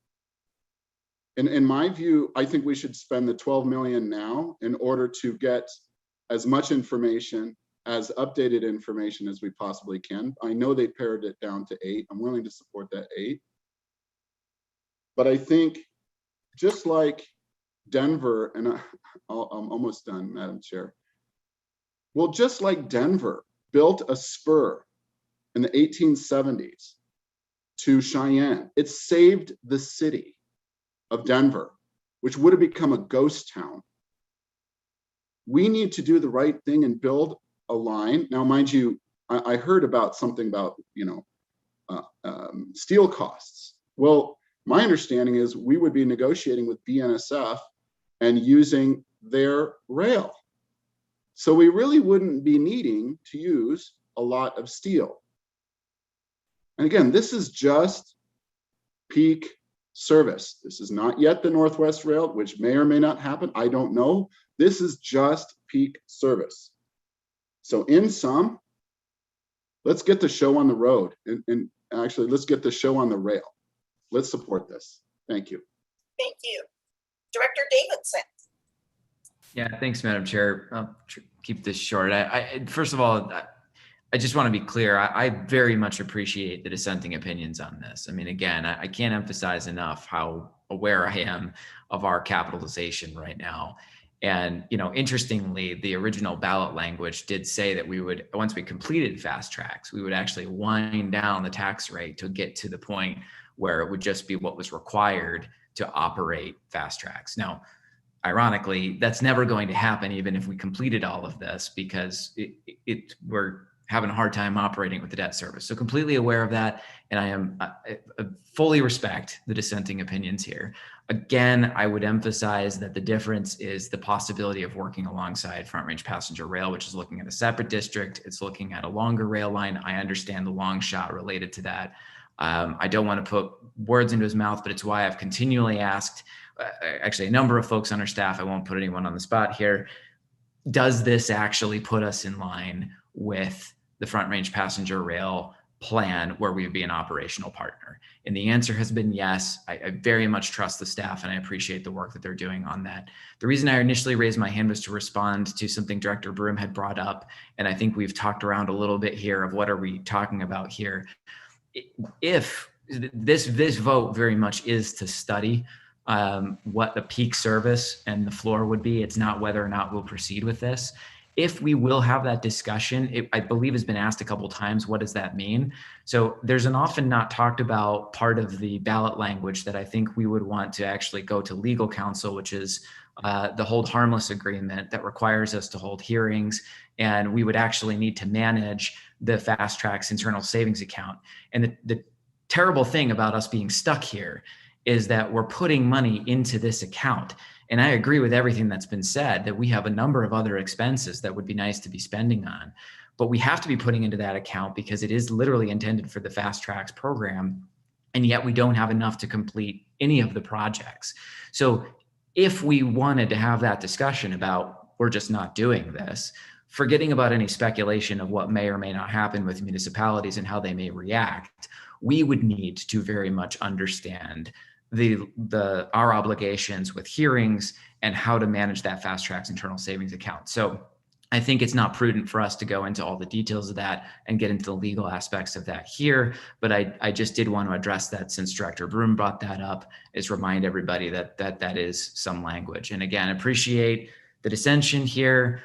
In my view, I think we should spend the 12 million now in order to get as much information, as updated information as we possibly can. I know they pared it down to 8. I'm willing to support that 8. But I think just like Denver, and I'm almost done, Madam Chair. Well, just like Denver built a spur in the 1870s to Cheyenne, it saved the city of Denver, which would have become a ghost town. We need to do the right thing and build a line. Now, mind you, I heard about something about, you know, steel costs. Well, my understanding is we would be negotiating with BNSF and using their rail. So we really wouldn't be needing to use a lot of steel. And again, this is just peak service. This is not yet the Northwest Rail, which may or may not happen. I don't know. This is just peak service. So in sum, let's get the show on the road. And actually, let's get the show on the rail. Let's support this. Thank you. Thank you. Director Davidson. Yeah, thanks, Madam Chair. I'll keep this short. First of all, I just want to be clear. I very much appreciate the dissenting opinions on this. I mean, again, I can't emphasize enough how aware I am of our capitalization right now. And, you know, interestingly, the original ballot language did say that we would, once we completed Fast Tracks, we would actually wind down the tax rate to get to the point where it would just be what was required to operate Fast Tracks. Now, ironically, that's never going to happen, even if we completed all of this, because we're having a hard time operating with the debt service. So completely aware of that. And I fully respect the dissenting opinions here. Again, I would emphasize that the difference is the possibility of working alongside Front Range Passenger Rail, which is looking at a separate district. It's looking at a longer rail line. I understand the long shot related to that. I don't want to put words into his mouth, but it's why I've continually asked, actually a number of folks on our staff, I won't put anyone on the spot here, does this actually put us in line with the Front Range Passenger Rail plan where we would be an operational partner? And the answer has been yes. I very much trust the staff and I appreciate the work that they're doing on that. The reason I initially raised my hand was to respond to something Director Broom had brought up. And I think we've talked around a little bit here of what are we talking about here. If this vote very much is to study what the peak service and the floor would be, it's not whether or not we'll proceed with this. If we will have that discussion, I believe has been asked a couple of times, what does that mean? So there's an often not talked about part of the ballot language that I think we would want to actually go to legal counsel, which is the hold harmless agreement that requires us to hold hearings. And we would actually need to manage the Fast Track's internal savings account. And the terrible thing about us being stuck here is that we're putting money into this account. And I agree with everything that's been said, that we have a number of other expenses that would be nice to be spending on, but we have to be putting into that account because it is literally intended for the Fast Tracks program. And yet we don't have enough to complete any of the projects. So if we wanted to have that discussion about, we're just not doing this, forgetting about any speculation of what may or may not happen with municipalities and how they may react, we would need to very much understand our obligations with hearings and how to manage that Fast Track's internal savings account. So I think it's not prudent for us to go into all the details of that and get into the legal aspects of that here. But I just did want to address that since Director Broom brought that up, is remind everybody that is some language. And again, appreciate the dissension here.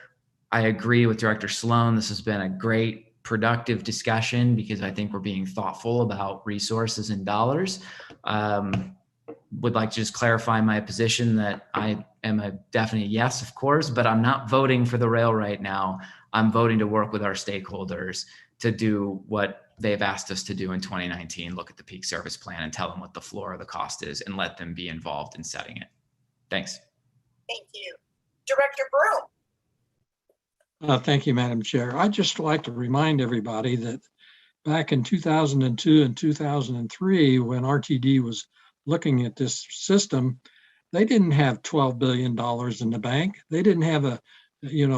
I agree with Director Sloan. This has been a great, productive discussion because I think we're being thoughtful about resources and dollars. Would like to just clarify my position that I am a definite yes, of course, but I'm not voting for the rail right now. I'm voting to work with our stakeholders to do what they've asked us to do in 2019, look at the peak service plan and tell them what the floor of the cost is and let them be involved in setting it. Thanks. Thank you. Director Broom. Thank you, Madam Chair. I'd just like to remind everybody that back in 2002 and 2003, when RTD was looking at this system, they didn't have $12 billion in the bank. They didn't have a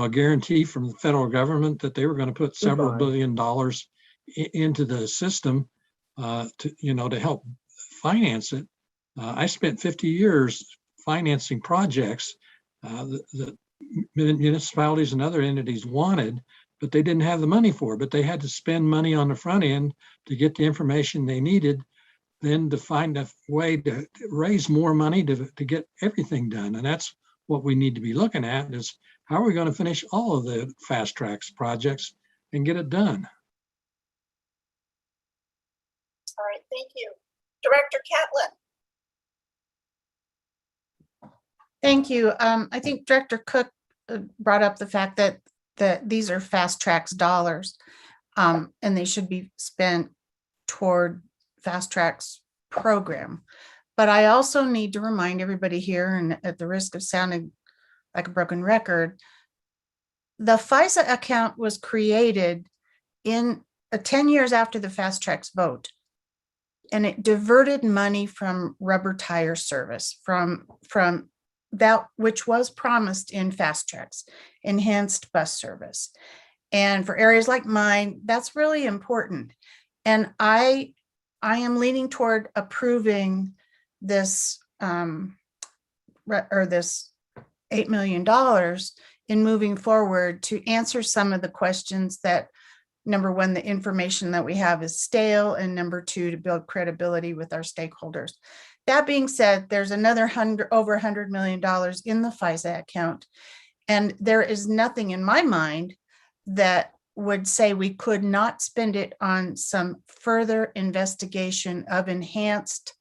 guarantee from the federal government that they were going to put several billion dollars into the system to help finance it. I spent 50 years financing projects that municipalities and other entities wanted, but they didn't have the money for it. But they had to spend money on the front end to get the information they needed, then to find a way to raise more money to get everything done. And that's what we need to be looking at, is how are we going to finish all of the Fast Tracks projects and get it done? All right, thank you. Director Catlin. Thank you. I think Director Cook brought up the fact that these are Fast Tracks dollars, and they should be spent toward Fast Tracks program. But I also need to remind everybody here, and at the risk of sounding like a broken record, the FISA account was created in 10 years after the Fast Tracks vote. And it diverted money from rubber tire service, from that which was promised in Fast Tracks, enhanced bus service. And for areas like mine, that's really important. And I am leaning toward approving this this $8 million in moving forward to answer some of the questions that, number one, the information that we have is stale, and number two, to build credibility with our stakeholders. That being said, there's another over $100 million in the FISA account, and there is nothing in my mind that would say we could not spend it on some further investigation of enhanced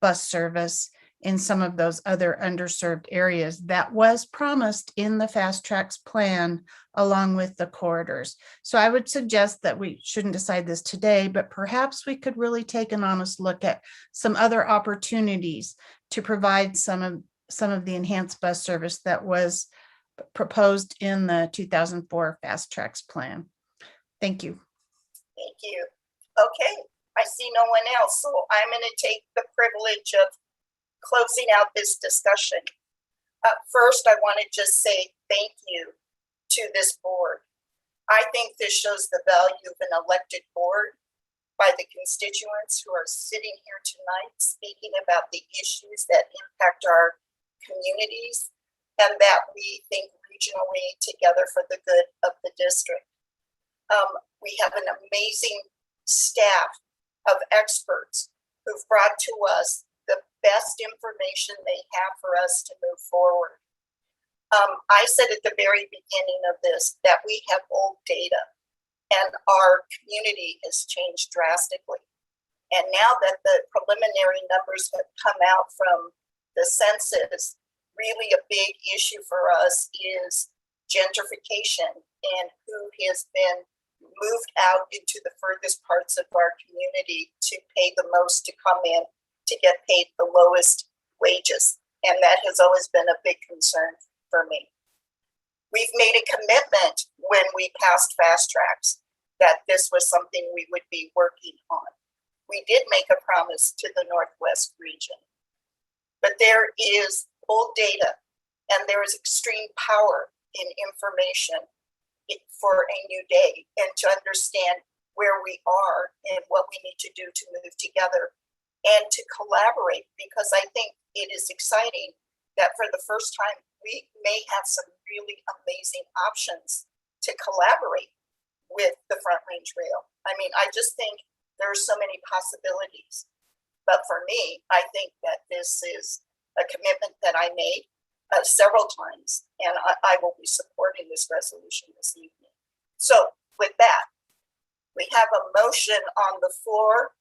bus service in some of those other underserved areas that was promised in the Fast Tracks plan along with the corridors. So I would suggest that we shouldn't decide this today, but perhaps we could really take an honest look at some other opportunities to provide some of the enhanced bus service that was proposed in the 2004 Fast Tracks plan. Thank you. Thank you. Okay, I see no one else, so I'm going to take the privilege of closing out this discussion. First, I want to just say thank you to this board. I think this shows the value of an elected board by the constituents who are sitting here tonight speaking about the issues that impact our communities and that we think regionally together for the good of the district. We have an amazing staff of experts who've brought to us the best information they have for us to move forward. I said at the very beginning of this that we have old data and our community has changed drastically. And now that the preliminary numbers have come out from the census, really a big issue for us is gentrification and who has been moved out into the furthest parts of our community to pay the most to come in to get paid the lowest wages. And that has always been a big concern for me. We've made a commitment when we passed Fast Tracks that this was something we would be working on. We did make a promise to the Northwest region, but there is old data and there is extreme power in information for a new day and to understand where we are and what we need to do to move together and to collaborate, because I think it is exciting that for the first time we may have some really amazing options to collaborate with the Front Range Rail. I mean, I just think there are so many possibilities. But for me, I think that this is a commitment that I made several times, and I will be supporting this resolution this evening. So with that, we have a motion on the floor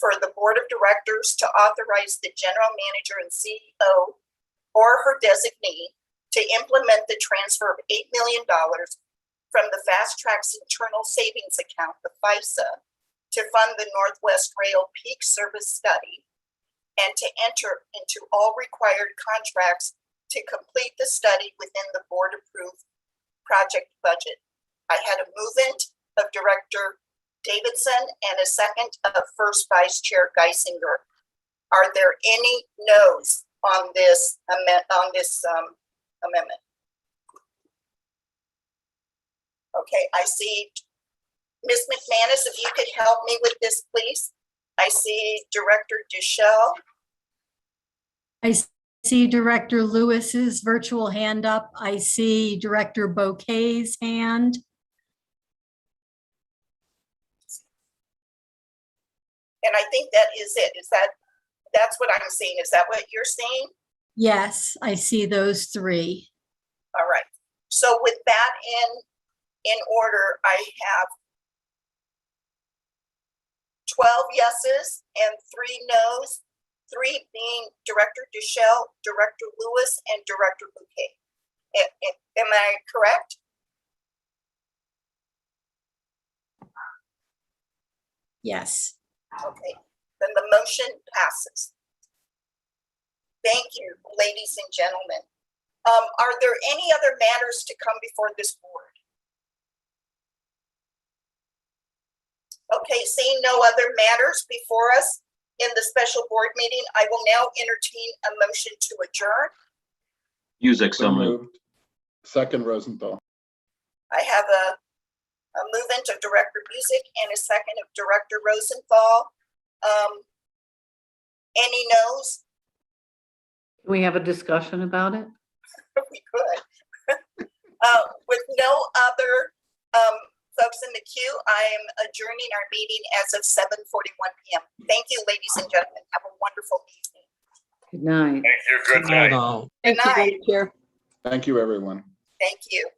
for the Board of Directors to authorize the General Manager and CEO or her designee to implement the transfer of $8 million from the Fast Tracks Internal Savings Account, the FISA, to fund the Northwest Rail Peak Service Study and to enter into all required contracts to complete the study within the board-approved project budget. I had a movement of Director Davidson and a second of First Vice Chair Geisinger. Are there any no's on this amendment? Okay, I see Ms. McManus, if you could help me with this, please. I see Director Duchel. I see Director Lewis's virtual hand up. I see Director Bouquet's hand. And I think that is it. That's what I'm seeing? Is that what you're seeing? Yes, I see those three. All right. So with that in order, I have 12 yeses and 3 noes, 3 being Director Duchel, Director Lewis, and Director Bouquet. Am I correct? Yes. Okay, then the motion passes. Thank you, ladies and gentlemen. Are there any other matters to come before this board? Okay, seeing no other matters before us in the special board meeting, I will now entertain a motion to adjourn. Cusick, so moved. Second, Rosenthal. I have a movement of Director Busick and a second of Director Rosenthal. Any no's? Can we have a discussion about it? We could. With no other folks in the queue, I am adjourning our meeting as of 7:41 p.m. Thank you, ladies and gentlemen. Have a wonderful evening. Good night. Thank you. Good night. Thank you, Madam Chair. Thank you, everyone. Thank you.